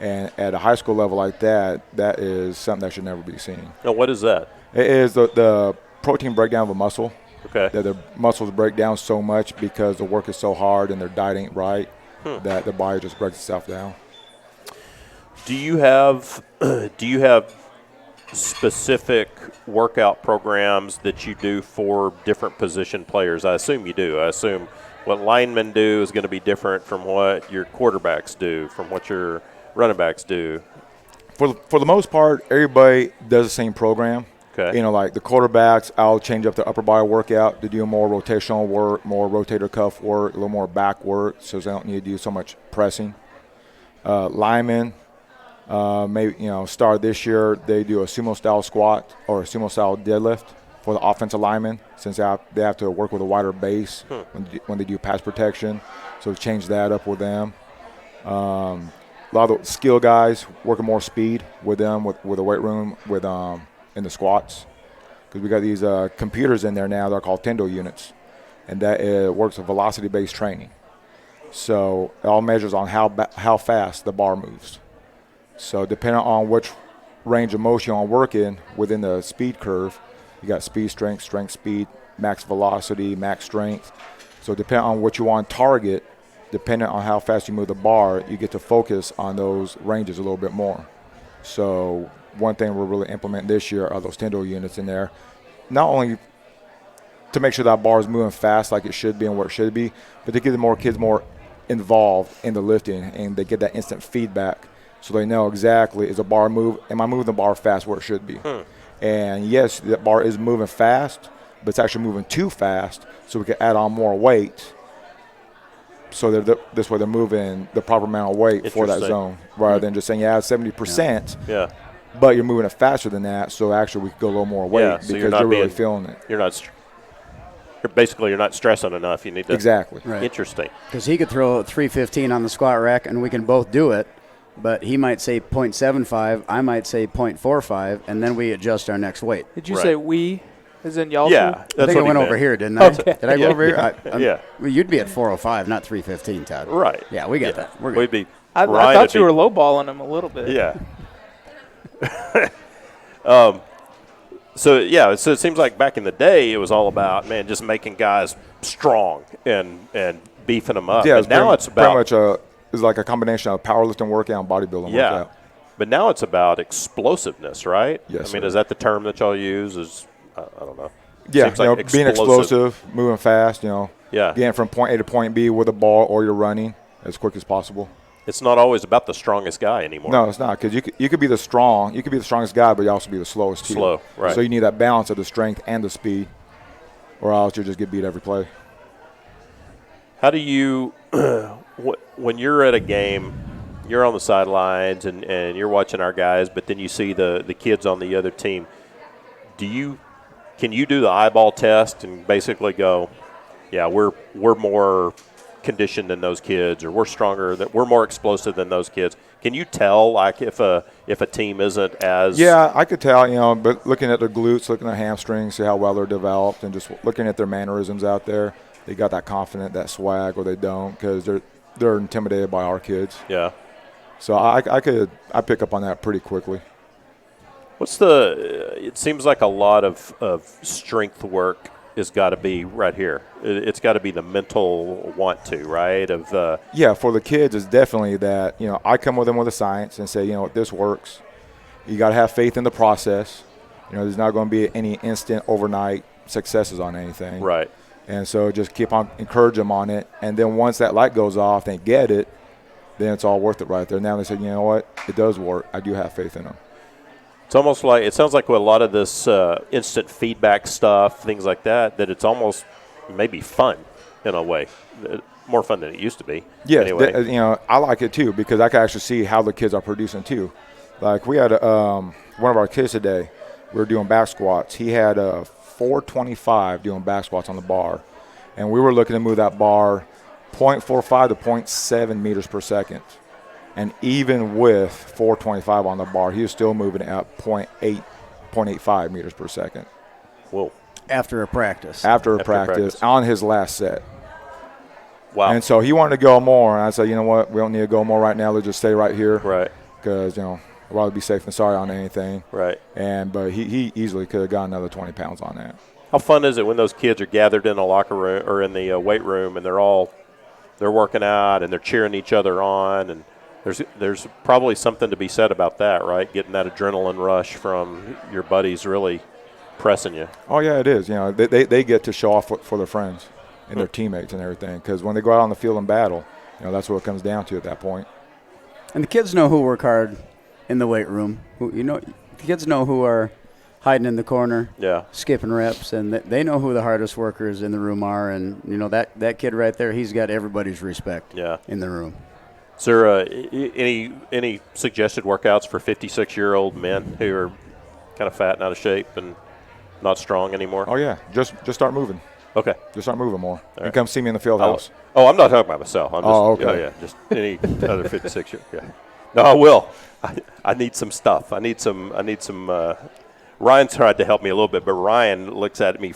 And at a high school level like that is something that should never be seen. Now, what is that? It is the protein breakdown of a muscle. Okay. That the muscles break down so much because the work is so hard and their diet ain't right that the body just breaks itself down. Do you have specific workout programs that you do for different position players? I assume you do. I assume what linemen do is going to be different from what your quarterbacks do, from what your running backs do. For the most part, everybody does the same program. Okay. Like the quarterbacks, I'll change up the upper body workout to do more rotational work, more rotator cuff work, a little more back work, so they don't need to do so much pressing. Linemen, maybe start this year, they do a sumo-style squat or a sumo-style deadlift for the offensive linemen, since they have to work with a wider base when they do pass protection. So change that up with them. A lot of the skill guys working more speed with them with the weight room in the squats, because we got these computers in there now. They're called Tendo units, and that works with velocity-based training. So it all measures on how fast the bar moves. So depending on which range of motion you're working within the speed curve, you got speed, strength, speed, max velocity, max strength. So depending on what you want to target, depending on how fast you move the bar, you get to focus on those ranges a little bit more. So one thing we're really implementing this year are those Tendo units in there, not only to make sure that bar is moving fast like it should be and where it should be, but to get the more kids more involved in the lifting, and they get that instant feedback so they know exactly, is the bar am I moving the bar fast where it should be? And yes, that bar is moving fast, but it's actually moving too fast, so we can add on more weight so this way they're moving the proper amount of weight for that Interesting. zone, rather than just saying 70%. Yeah. But you're moving it faster than that, so actually we could go a little more weight Yeah, so because you're not really being- feeling it. You're not. Basically, you're not stressing enough. You need to. Exactly. Right. Interesting. Because he could throw 315 on the squat rack, and we can both do it. But he might say 0.75, I might say 0.45, and then we adjust our next weight. Did you Right. say we, as in y'all? Yeah, two? I that's think I what he went meant. over here, didn't I? Okay. Did I go Yeah, over here? yeah, I'm- yeah. Well, you'd be at 405, not 315, Todd. Right. Yeah, we got that. We're good. We'd be. I Ryan thought would you be- were lowballing him a little bit. Yeah. So it seems like back in the day it was all about just making guys strong and beefing them up. Yeah, And now it's about pretty much it's like a combination of powerlifting workout and bodybuilding workout. But now it's about explosiveness, right? Yes, I mean, sir. is that the term that y'all use? I don't know. Yeah, Seems like being explosive, moving fast, Yeah. getting from point A to point B with a ball, or you're running as quick as possible. It's not always about the strongest guy anymore. No, it's not, because you could be the strongest guy, but you also be the slowest too. Slow, right. So you need that balance of the strength and the speed, or else you just get beat every play. How do you, when you're at a game, you're on the sidelines and you're watching our guys, but then you see the kids on the other team. Can you do the eyeball test and basically go, yeah, we're more conditioned than those kids, or we're stronger, that we're more explosive than those kids? Can you tell, like, if a team isn't as Yeah, I could tell, but looking at their glutes, looking at their hamstrings, see how well they're developed, and just looking at their mannerisms out there, they got that confident, that swag, or they don't, because they're intimidated by our kids. Yeah. So I pick up on that pretty quickly. It seems like a lot of strength work has got to be right here. It's got to be the mental want to, right? Yeah, for the kids, it's definitely that, I come with them with the science and say, this works. You got to have faith in the process. There's not going to be any instant overnight successes on anything. Right. And so just keep on encourage them on it. And then once that light goes off, they get it, then it's all worth it right there. Now they say, you know what? It does work. I do have faith in them. It's almost like, it sounds like with a lot of this instant feedback stuff, things like that it's almost maybe fun in a way. More fun than it used to be. Yes, Anyway. I like it too, because I can actually see how the kids are producing too. Like we had one of our kids today, we were doing back squats. He had a 425 doing back squats on the bar. And we were looking to move that bar 0.45 to 0.7 meters per second. And even with 425 on the bar, he was still moving at 0.85 meters per second. Whoa. After a practice. After a practice practice. on his last set. Wow. And so he wanted to go more. And I said, you know what, we don't need to go more right now. Let's just stay right here. Right. Because, I'd rather be safe than sorry on anything. Right. But he easily could have got another 20 pounds on that. How fun is it when those kids are gathered in the locker room or in the weight room and they're working out and they're cheering each other on, and there's probably something to be said about that, right? Getting that adrenaline rush from your buddies really pressing you. Oh, yeah, it is. They get to show off for their friends and their teammates and everything, because when they go out on the field and battle, that's what it comes down to at that point. And the kids know who work hard in the weight room. The kids know who are hiding in the corner, Yeah. skipping reps, and they know who the hardest workers in the room are. And that kid right there, he's got everybody's respect. Yeah. In the room. Is there any suggested workouts for 56-year-old men who are kind of fat and out of shape and not strong anymore? Oh, yeah. Just start moving. Okay. Just start moving more. And right. come see me in the field house. I'm not talking about myself. I'm just, Oh, okay. Yeah, just any other 56-year. Yeah. No, I will. I need some stuff. I need some. Ryan's tried to help me a little bit, but Ryan looks at me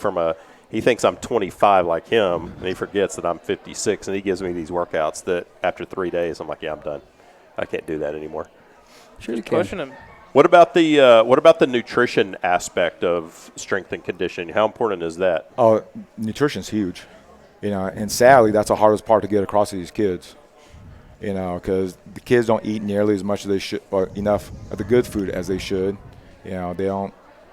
he thinks I'm 25 like him, and he forgets that I'm 56, and he gives me these workouts that after 3 days, I'm like, yeah, I'm done. I can't do that anymore. Sure you Just can. pushing him. What about the nutrition aspect of strength and conditioning? How important is that? Oh, nutrition's huge. And sadly, that's the hardest part to get across to these kids. Because the kids don't eat nearly as much as they should, or enough of the good food as they should. They don't,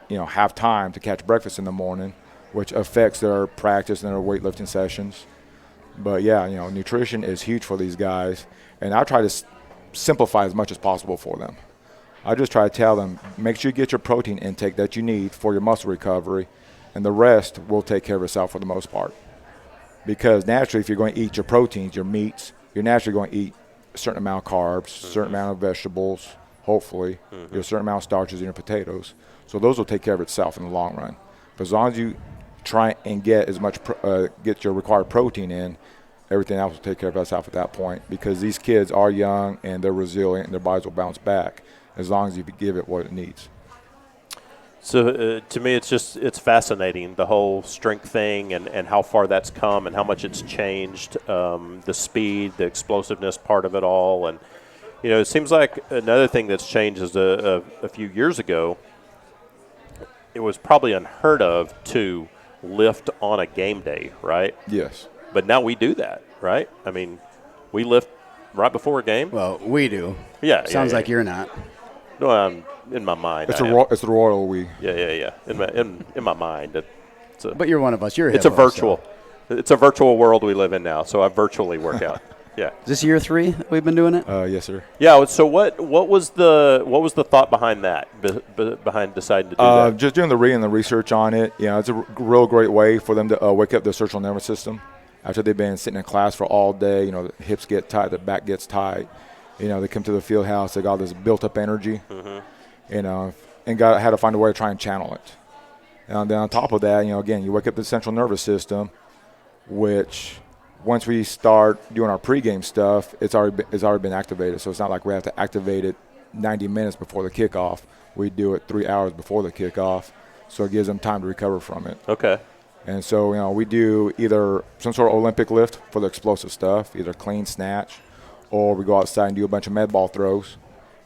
have time to catch breakfast in the morning, which affects their practice and their weightlifting sessions. But yeah, nutrition is huge for these guys, and I try to simplify as much as possible for them. I just try to tell them, make sure you get your protein intake that you need for your muscle recovery, and the rest will take care of itself for the most part. because naturally, if you're going to eat your proteins, your meats, you're naturally going to eat a certain amount of carbs, a certain amount of vegetables, hopefully, a certain amount of starches in your potatoes. So those will take care of itself in the long run. But as long as you try and get as much get your required protein in, everything else will take care of itself at that point, because these kids are young and they're resilient and their bodies will bounce back as long as you give it what it needs. So to me, it's fascinating, the whole strength thing and how far that's come and how much it's changed, the speed, the explosiveness part of it all. And, it seems like another thing that's changed is a few years ago, it was probably unheard of to lift on a game day, right? Yes. But now we do that, right? I mean, we lift right before a game. Well, we do. Yeah. Sounds like you're not. No, I'm in my mind. It's the royal we. Yeah. In my mind, But you're one of us. You're. It's a virtual. It's a virtual world we live in now. So I virtually work out. Yeah. Is this year 3 that we've been doing it? Yes, sir. Yeah. So what was the thought behind that? Behind deciding to do that? Just doing the reading and the research on it. It's a real great way for them to wake up their central nervous system after they've been sitting in class for all day. The hips get tight, the back gets tight. They come to the field house, they got this built-up energy, and had to find a way to try and channel it. And then on top of that, again, you wake up the central nervous system, which once we start doing our pregame stuff, it's already been activated. So it's not like we have to activate it 90 minutes before the kickoff. We do it 3 hours before the kickoff, so it gives them time to recover from it. Okay. And so, we do either some sort of Olympic lift for the explosive stuff, either clean snatch, or we go outside and do a bunch of med ball throws.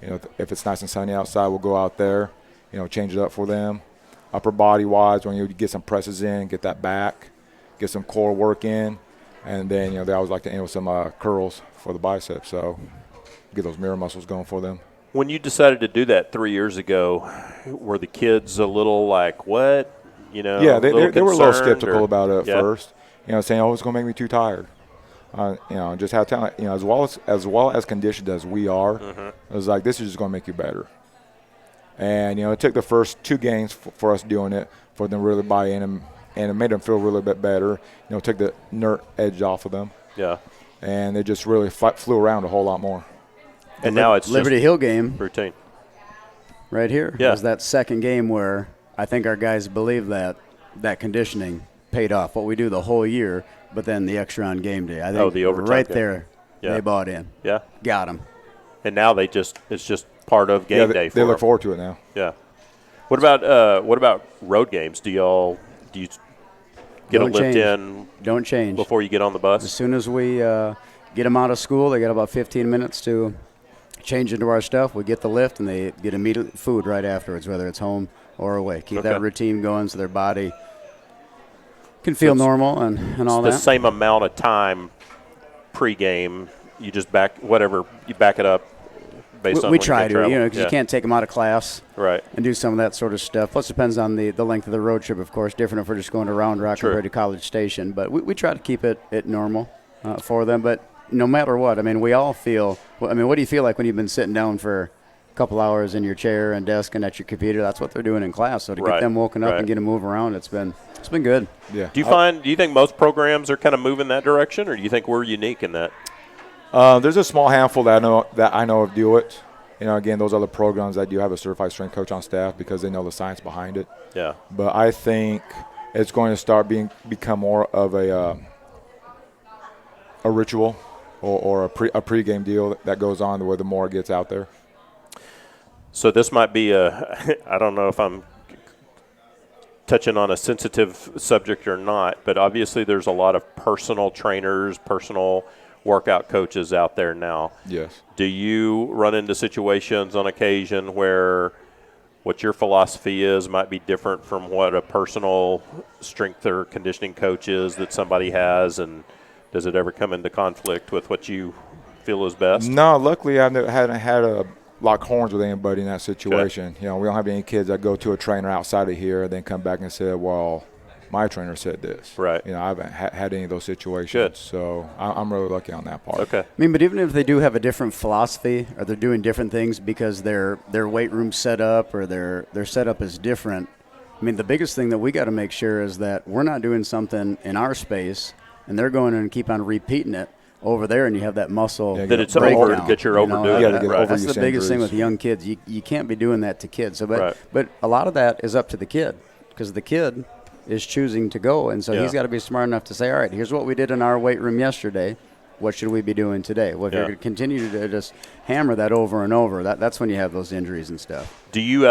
If it's nice and sunny outside, we'll go out there, change it up for them. Upper body wise, when you get some presses in, get that back, get some core work in, and then they always like to end with some curls for the biceps. So get those mirror muscles going for them. When you decided to do that 3 years ago, were the kids a little like, what? Yeah, they were a little skeptical about it at yeah. first. Saying, "Oh, it's going to make me too tired." Just how talent, as well as conditioned as we are, it was like, this is just going to make you better. And it took the first 2 games for us doing it for them to really buy in, and it made them feel really bit better. Took the inert edge off of them. Yeah. And they just really flew around a whole lot more. And now it's Liberty Hill game routine. right here. Yeah. Was that second game where I think our guys believe that conditioning paid off. What we do the whole year. But then the extra on game day, I think the overtime right game. there, Yeah. they bought in. Yeah. Got them. And now it's just part of game day for they look them. forward to it now. Yeah. What about road games? Do you get a lift in? Don't change before you get on the bus? As soon as we get them out of school, they got about 15 minutes to change into our stuff. We get the lift, and they get immediate food right afterwards, whether it's home or away. Keep that routine going so their body can feel normal and all that. The same amount of time pregame. You just back it up based on we when try you to, travel. because you can't take them out of class, right, and do some of that sort of stuff. Plus, it depends on the length of the road trip, of course. Different if we're just going to Round Rock compared to College Station. But we try to keep it normal for them. But no matter what, we all feel. What do you feel like when you've been sitting down for a couple hours in your chair and desk and at your computer? That's what they're doing in class. So to get them woken up and get them move around, it's been good. Yeah. Do you think most programs are kind of moving that direction, or do you think we're unique in that? There's a small handful that I know of do it. Again, those other programs that do have a certified strength coach on staff because they know the science behind it. Yeah. But I think it's going to start become more of a ritual or a pregame deal that goes on the way the more it gets out there. So this might be I don't know if I'm touching on a sensitive subject or not, but obviously there's a lot of personal trainers, personal workout coaches out there now. Yes. Do you run into situations on occasion where what your philosophy is might be different from what a personal strength or conditioning coach is that somebody has, and does it ever come into conflict with what you feel is best? No, luckily I hadn't had to lock horns with anybody in that situation. We don't have any kids that go to a trainer outside of here and then come back and say, well, my trainer said this. Right. I haven't had any of those situations. Good. So I'm really lucky on that part. Okay. But even if they do have a different philosophy or they're doing different things because their weight room set up or their setup is different, the biggest thing that we got to make sure is that we're not doing something in our space and they're going in and keep on repeating it over there, and you have that muscle That it's breakdown. over, that you're overdoing You gotta it. get Right. That's the overuse biggest thing injuries. with young kids. You can't be doing that to kids. So, Right. but a lot of that is up to the kid, because the kid is choosing to go, and so Yeah. he's got to be smart enough to say, all right, here's what we did in our weight room yesterday. What should we be doing today? Well, if you're Yeah. going to continue to just hammer that over and over, that's when you have those injuries and stuff. Do you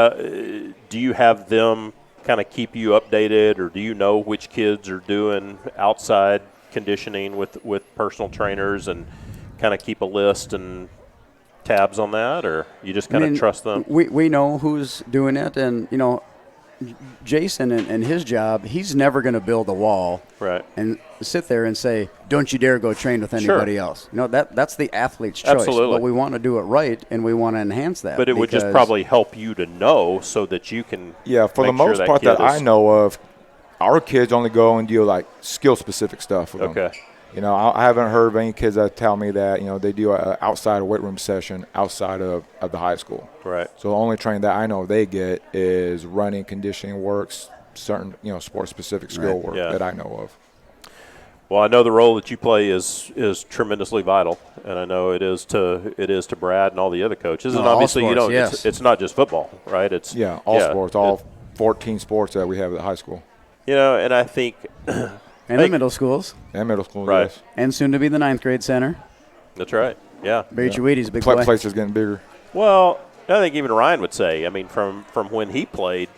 have them kind of keep you updated, or do you know which kids are doing outside conditioning with personal trainers and kind of keep a list and tabs on that, or you just kind of trust them? We know who's doing it, and Jason and his job, he's never going to build a wall Right. and sit there and say, don't you dare go train with anybody else. That's the athlete's choice. Absolutely. But we want to do it right, and we want to enhance that. But it would just because- probably help you to know so that you can Yeah, for the make sure most part kid that I is- know of, our kids only go and do like skill-specific stuff with them. Okay. I haven't heard of any kids that tell me that they do a outside weight room session outside of the high school. Right. So the only training that I know they get is running, conditioning works, certain sport-specific skill Right. work Yeah. that I know of. Well, I know the role that you play is tremendously vital, and I know it is to Brad and all the other coaches. And all obviously, sports, yes. it's not just football, right? It's All sports, all 14 sports that we have at high school and I think And the middle schools, and middle school. Right. Yes. and soon to be the 9th grade center. that's right. Yeah. Barry Chiweedy's a big boy. Place is getting bigger. Well, I think even Ryan would say, I mean, from when he played,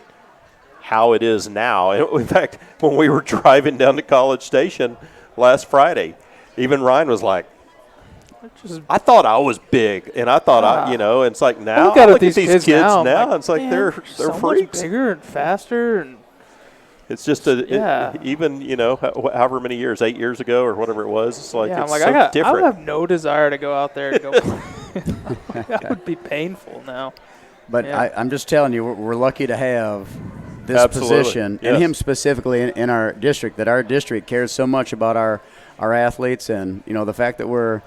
how it is now. In fact, when we were driving down to College Station last Friday, even Ryan was like, I thought I was big, and I thought it's like now Look at look these at these kids kids now. now. I'm like, It's like man, they're so freaks. much bigger and faster, and It's just even however many years, 8 years ago or whatever it was. It's like yeah, it's I'm like so I would different. have no desire to go out there and go. That would be painful now. But Yeah. I'm just telling you, we're lucky to have this Absolutely, position, yes. and him specifically in our district, that our district cares so much about our athletes, and the fact that we're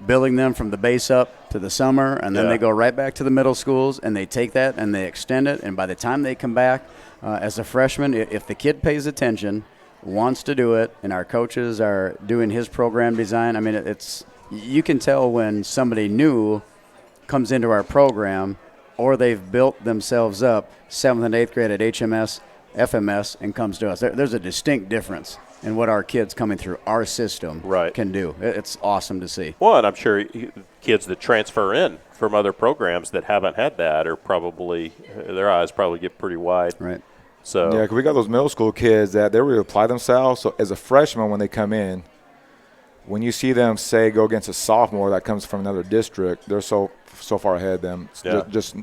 building them from the base up to the summer, and then Yeah. they go right back to the middle schools, and they take that and they extend it, and by the time they come back as a freshman, if the kid pays attention, wants to do it, and our coaches are doing his program design, I mean, you can tell when somebody new comes into our program, or they've built themselves up 7th and 8th grade at HMS, FMS, and comes to us. There's a distinct difference in what our kids coming through our system Right. can do. It's awesome to see. Well, and I'm sure kids that transfer in from other programs that haven't had that are probably their eyes probably get pretty wide. Right. So Yeah, 'cause we got those middle school kids that they really apply themselves. So as a freshman, when they come in, when you see them, say, go against a sophomore that comes from another district, they're so far ahead of them, Yeah. just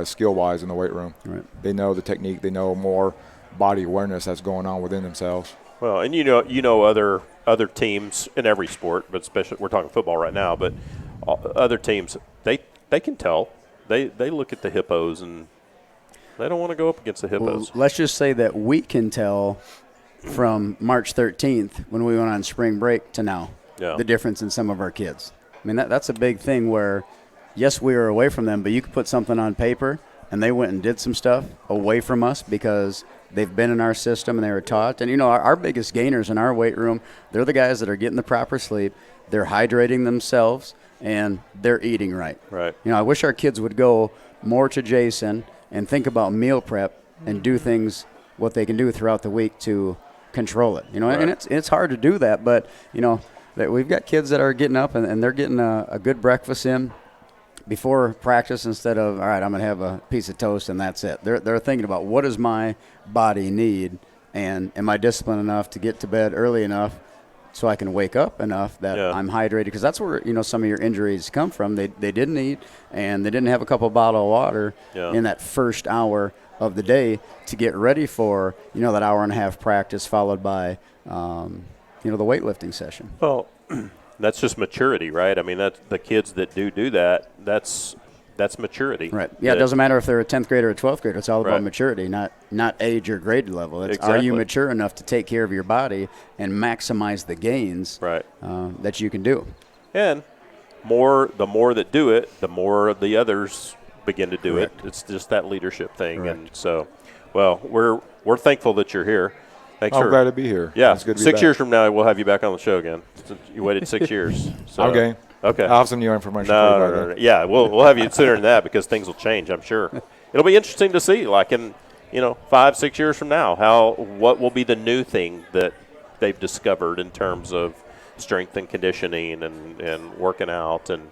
skill-wise in the weight room. Right. They know the technique. They know more body awareness that's going on within themselves. well, and other teams in every sport, but especially we're talking football right now. But other teams, they can tell. They look at the Hippos and they don't want to go up against the Well, Hippos. let's just say that we can tell from March 13th when we went on spring break to now Yeah. the difference in some of our kids. I mean, that's a big thing where, yes, we were away from them, but you could put something on paper, and they went and did some stuff away from us because they've been in our system and they were taught. And, our biggest gainers in our weight room, they're the guys that are getting the proper sleep, they're hydrating themselves, and they're eating right. Right. I wish our kids would go more to Jason and think about meal prep and do things what they can do throughout the week to control it. And Right. it's hard to do that, but that we've got kids that are getting up and they're getting a good breakfast in before practice instead of, all right, I'm going to have a piece of toast and that's it. They're thinking about, what does my body need, and am I disciplined enough to get to bed early enough so I can wake up enough that Yeah. I'm hydrated, because that's where some of your injuries come from. They didn't eat, and they didn't have a couple bottle of water Yeah. in that first hour of the day to get ready for that hour and a half practice, followed by the weightlifting session. Well, that's just maturity, right? I mean, that's the kids that do that. That's maturity. Right. Yeah, it doesn't matter if they're a 10th grader or a 12th grader. It's all about Right. maturity, not age or grade level. It's, are Exactly. you mature enough to take care of your body and maximize the gains Right. that you can do? And the more that do it, the more the others begin to do Correct. it. It's just that leadership thing. Correct. And so, well, we're thankful that you're here. Thanks I'm for glad to be here. Yeah, It's good to be 6 back. years from now, we'll have you back on the show again. Since you waited 6 years. So. Okay. Okay. I'll have some new information for you No, by no, then. no. Yeah, we'll have you sooner than that because things will change, I'm sure. It'll be interesting to see, like in 5, 6 years from now, what will be the new thing that they've discovered in terms of strength and conditioning and working out and.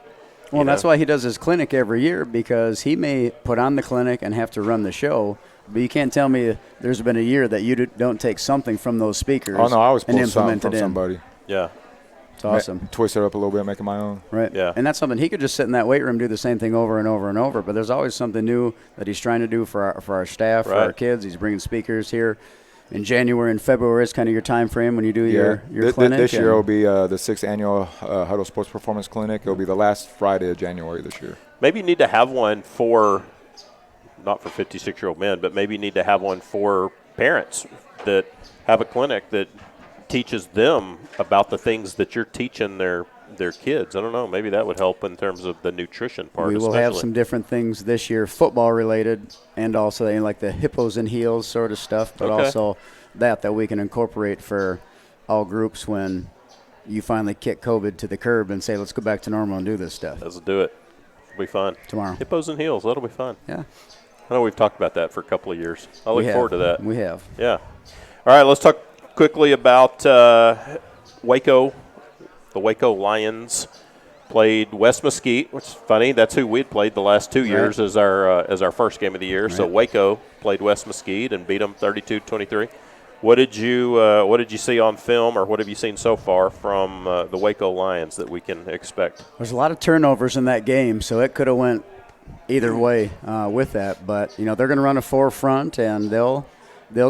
Well, that's why he does his clinic every year, because he may put on the clinic and have to run the show, but you can't tell me there's been a year that you don't take something from those speakers. Oh, no, I always and pull something implement from it in. somebody. Yeah. It's awesome. Twist it up a little bit, make it my own. Right. Yeah. And that's something he could just sit in that weight room, do the same thing over and over and over. But there's always something new that he's trying to do for our staff, for our Right. kids. He's bringing speakers here. In January and February is kind of your time frame when you do your clinic. This year will be the 6th annual Hutto Sports Performance Clinic. It'll be the last Friday of January this year. Maybe you need to have one not for 56-year-old men, but maybe you need to have one for parents that have a clinic that teaches them about the things that you're teaching their kids. I don't know. Maybe that would help in terms of the nutrition part. We will have some different things this year, football related, and also like the hippos and heels sort of stuff, but Okay. also that we can incorporate for all groups when you finally kick COVID to the curb and say, let's go back to normal and do this stuff Let's do it. It'll be fun. tomorrow. Hippos and heels. That'll be fun. Yeah. I know we've talked about that for a couple of years. I look forward to that. We have. Yeah. All right, let's talk quickly about Waco. The Waco Lions played West Mesquite, which is funny. That's who we'd played the last 2 years as our first game of the year. So Waco played West Mesquite and beat them 32-23. What did you see on film, or what have you seen so far from the Waco Lions that we can expect? There's a lot of turnovers in that game, so it could have went either way with that. But they're going to run a forefront, and they'll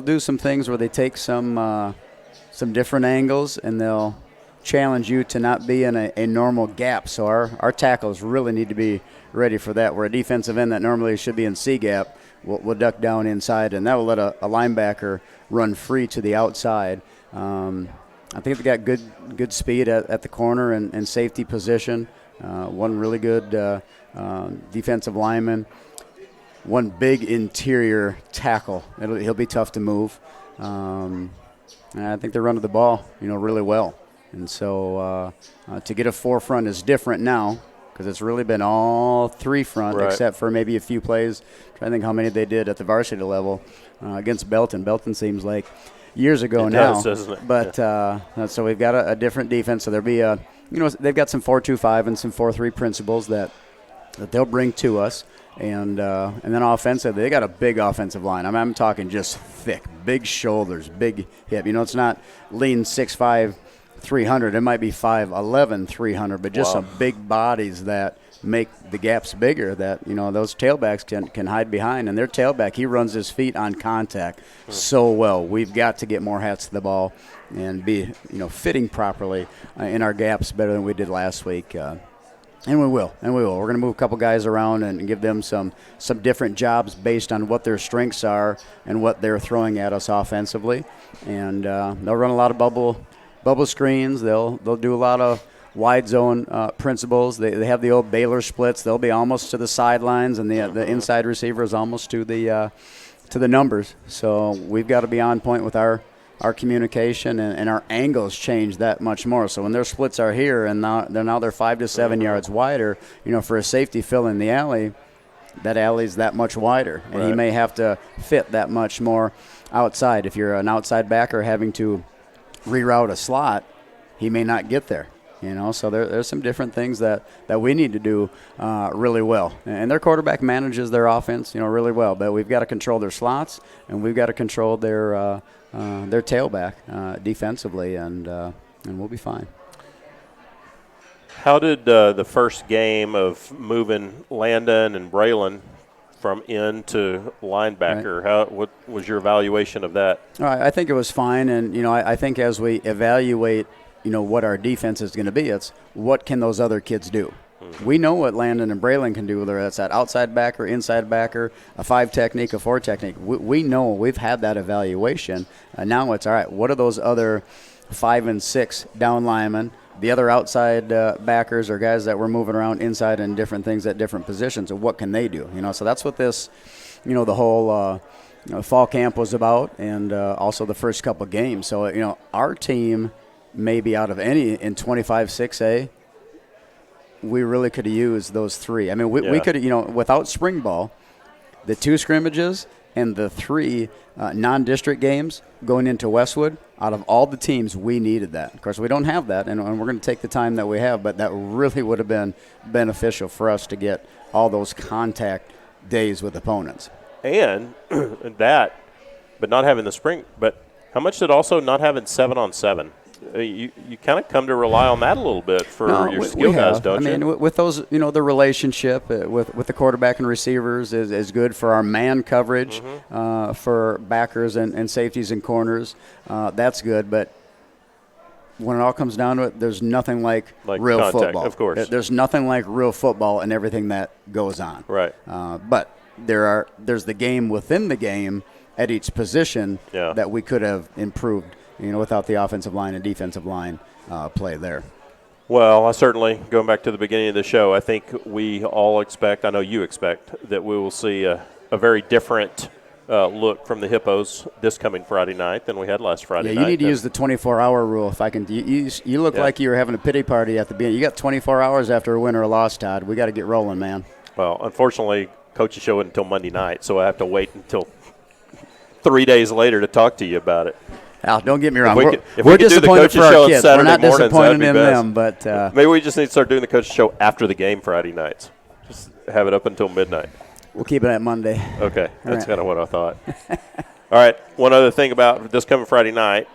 do some things where they take some different angles, and they'll challenge you to not be in a normal gap. So our tackles really need to be ready for that. Where a defensive end that normally should be in C gap will duck down inside, and that will let a linebacker run free to the outside. I think they got good speed at the corner and safety position. One really good defensive lineman. One big interior tackle. He'll be tough to move. And I think they're running the ball, really well. And so to get a forefront is different now, because it's really been all three front, except for maybe a few plays. I'm trying to think how many they did at the varsity level against Belton. Belton seems like years ago now. Doesn't it? But so we've got a different defense. So there'll be they've got some 4-2-5 and some 4-3 principles that they'll bring to us. And then offensively, they got a big offensive line. I'm talking just thick, big shoulders, big hip. It's not lean 6'5", 300. It might be 5'11", 300, but just some big bodies that make the gaps bigger that, those tailbacks can hide behind. And their tailback, he runs his feet on contact so well. We've got to get more hats to the ball and be, fitting properly in our gaps better than we did last week. And we will. We're going to move a couple guys around and give them some different jobs based on what their strengths are and what they're throwing at us offensively. And they'll run a lot of bubble screens. They'll do a lot of wide zone principles. They have the old Baylor splits. They'll be almost to the sidelines, and the inside receiver is almost to the numbers. So we've got to be on point with our communication, and our angles change that much more. So when their splits are here and now they're 5 to 7 yards wider, for a safety fill in the alley, that alley's that much wider, and he may have to fit that much more outside. If you're an outside backer having to reroute a slot, he may not get there. So there's some different things that we need to do really well. And their quarterback manages their offense, really well. But we've got to control their slots, and we've got to control their tailback defensively, and we'll be fine. How did the first game of moving Landon and Braylon from end to linebacker, what was your evaluation of that? All right, I think it was fine, and I think as we evaluate what our defense is going to be, it's what can those other kids do. We know what Landon and Braylon can do, whether that's that outside backer, inside backer, a 5 technique, a 4 technique. We know, we've had that evaluation. Now it's, all right, what are those other 5 and 6 down linemen, the other outside backers or guys that we're moving around inside and different things at different positions, and what can they do? So that's what this, the whole fall camp was about, and also the first couple games. So, our team, maybe out of any in 25 6A, we really could have used those 3. I mean, we could have, without spring ball, the 2 scrimmages and the 3 non-district games going into Westwood, out of all the teams, we needed that. Of course, we don't have that, and we're going to take the time that we have, but that really would have been beneficial for us to get all those contact days with opponents. And that, but not having the spring, but how much did also not having 7-on-7? You kind of come to rely on that a little bit for your skill guys, don't you? I mean, with those, the relationship with the quarterback and receivers is good for our man coverage, for backers and safeties and corners. That's good, but when it all comes down to it, there's nothing like real contact, football. of course. There's nothing like real football and everything that goes on. Right. But there's the game within the game at each position that we could have improved, without the offensive line and defensive line play there. Well, I certainly, going back to the beginning of the show, I think we all expect, I know you expect, that we will see a very different look from the Hippos this coming Friday night than we had last Friday night. Yeah, you need to use the 24-hour rule. If I can, you look like you were having a pity party at the beginning. You got 24 hours after a win or a loss, Todd. We got to get rolling, man. Well, unfortunately, Coach's show isn't until Monday night, so I have to wait until 3 days later to talk to you about it. Al, don't get me wrong. If We're we could do the disappointed coach's for show our on kids. Saturday We're not mornings, disappointed that'd in be best. them, but maybe we just need to start doing the coach's show after the game Friday nights. Just have it up until midnight. we'll keep it at Monday. Okay, that's kind of what I thought. All right, one other thing about this coming Friday night,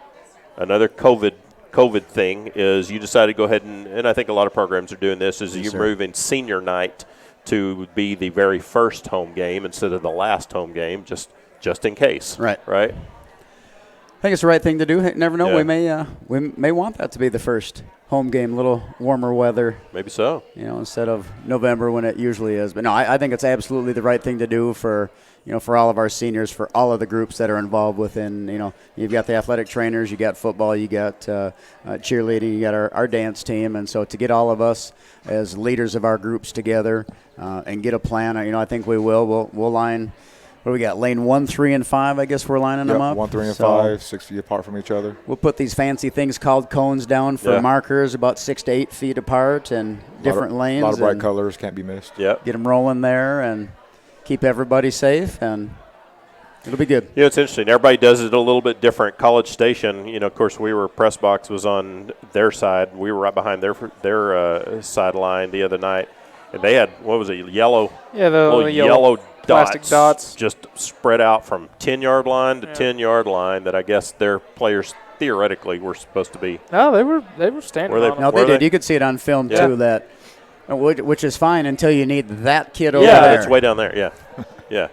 another COVID thing is you decided to go ahead and I think a lot of programs are doing this, is you're moving senior night to be the very first home game instead of the last home game, just in case. Right. Right? I think it's the right thing to do. You never know. Yeah. We may want that to be the first home game, a little warmer weather. Maybe so. Instead of November when it usually is. But no, I think it's absolutely the right thing to do for all of our seniors, for all of the groups that are involved within. You've got the athletic trainers, you got football, you got cheerleading, you got our dance team, and so to get all of us as leaders of our groups together and get a plan, I think we will. We'll line. What do we got? Lane 1, 3, and 5. I guess we're lining them up. 1, 3, and 5, 6 feet apart from each other. We'll put these fancy things called cones down for markers, about 6 to 8 feet apart, and different lanes. A lot of bright colors can't be missed. Yep. Get them rolling there and keep everybody safe, and it'll be good. It's interesting. Everybody does it a little bit different. College Station, of course, press box was on their side. We were right behind their sideline the other night, and they had yellow? Yeah, the yellow plastic dots just spread out from 10-yard line to 10-yard line that I guess their players theoretically were supposed to be. No, they were standing Were they? on them. No, they did. You could see it on film too. That, which is fine until you need that kid over there. Yeah, it's way down there. Yeah, yeah.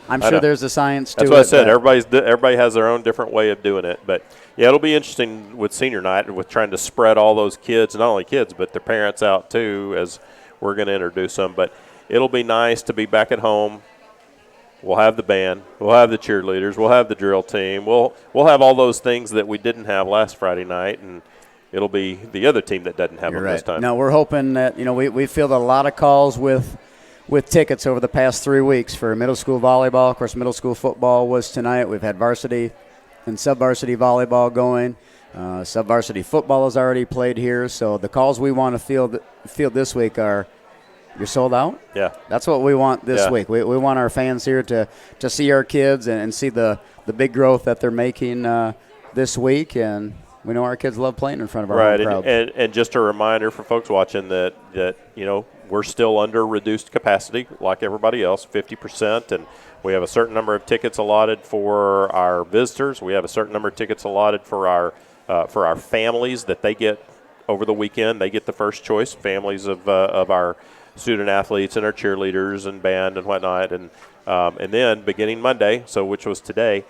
I'm sure there's a science to it. That's what I said. Everybody has their own different way of doing it, but it'll be interesting with senior night with trying to spread all those kids, not only kids but their parents out too, as we're going to introduce them. But it'll be nice to be back at home. We'll have the band. We'll have the cheerleaders. We'll have the drill team. We'll have all those things that we didn't have last Friday night, and it'll be the other team that doesn't have them this time. No, we're hoping that we fielded a lot of calls with tickets over the past 3 weeks for middle school volleyball. Of course, middle school football was tonight. We've had varsity and sub-varsity volleyball going. Sub-varsity football is already played here. So the calls we want to field this week are, you're sold out? Yeah. That's what we want this week. We want our fans here to see our kids and see the big growth that they're making this week. And we know our kids love playing in front of our home crowd. And just a reminder for folks watching that we're still under reduced capacity like everybody else, 50%. And we have a certain number of tickets allotted for our visitors. We have a certain number of tickets allotted for our families that they get over the weekend. They get the first choice, families of our student athletes and our cheerleaders and band and whatnot, and then beginning Monday, which was today,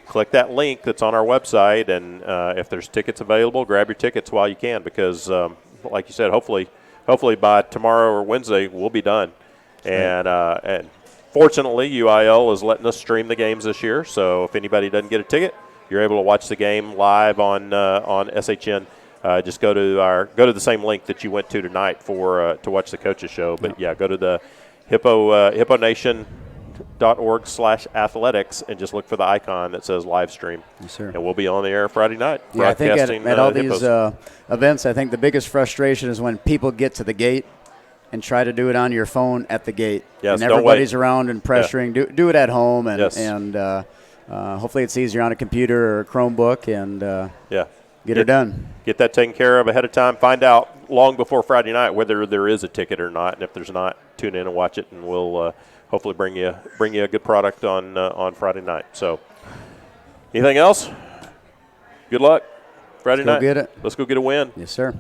click that link that's on our website, and if there's tickets available, grab your tickets while you can, because like you said, hopefully by tomorrow or Wednesday we'll be done, and fortunately UIL is letting us stream the games this year, so if anybody doesn't get a ticket, you're able to watch the game live on SHN. Just go to the same link that you went to tonight to watch the coaches show. But go to the Hippo Nation waco.org/athletics and just look for the icon that says live stream. Yes, sir. And we'll be on the air Friday night. Yeah, I think broadcasting, at all Hippos. these events, I think the biggest frustration is when people get to the gate and try to do it on your phone at the gate. Yes, and don't everybody's wait. around and pressuring. Do it at home, and, Yes. hopefully it's easier on a computer or a Chromebook, and get it done. Get that taken care of ahead of time. Find out long before Friday night whether there is a ticket or not, and if there's not, tune in and watch it, and we'll hopefully bring you a good product on Friday night. So, anything else? Good luck Friday night. Go get it. Let's go get a win. Yes, sir.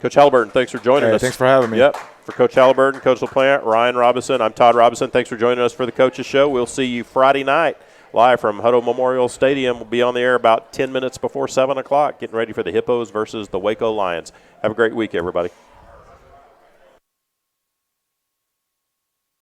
Coach Halliburton, thanks for joining us. Thanks for having me. Yep. For Coach Halliburton, Coach LaPlante, Ryan Robinson, I'm Todd Robinson. Thanks for joining us for the Coaches Show. We'll see you Friday night live from Hutto Memorial Stadium. We'll be on the air about 10 minutes before 7 o'clock, getting ready for the Hippos versus the Waco Lions. Have a great week, everybody.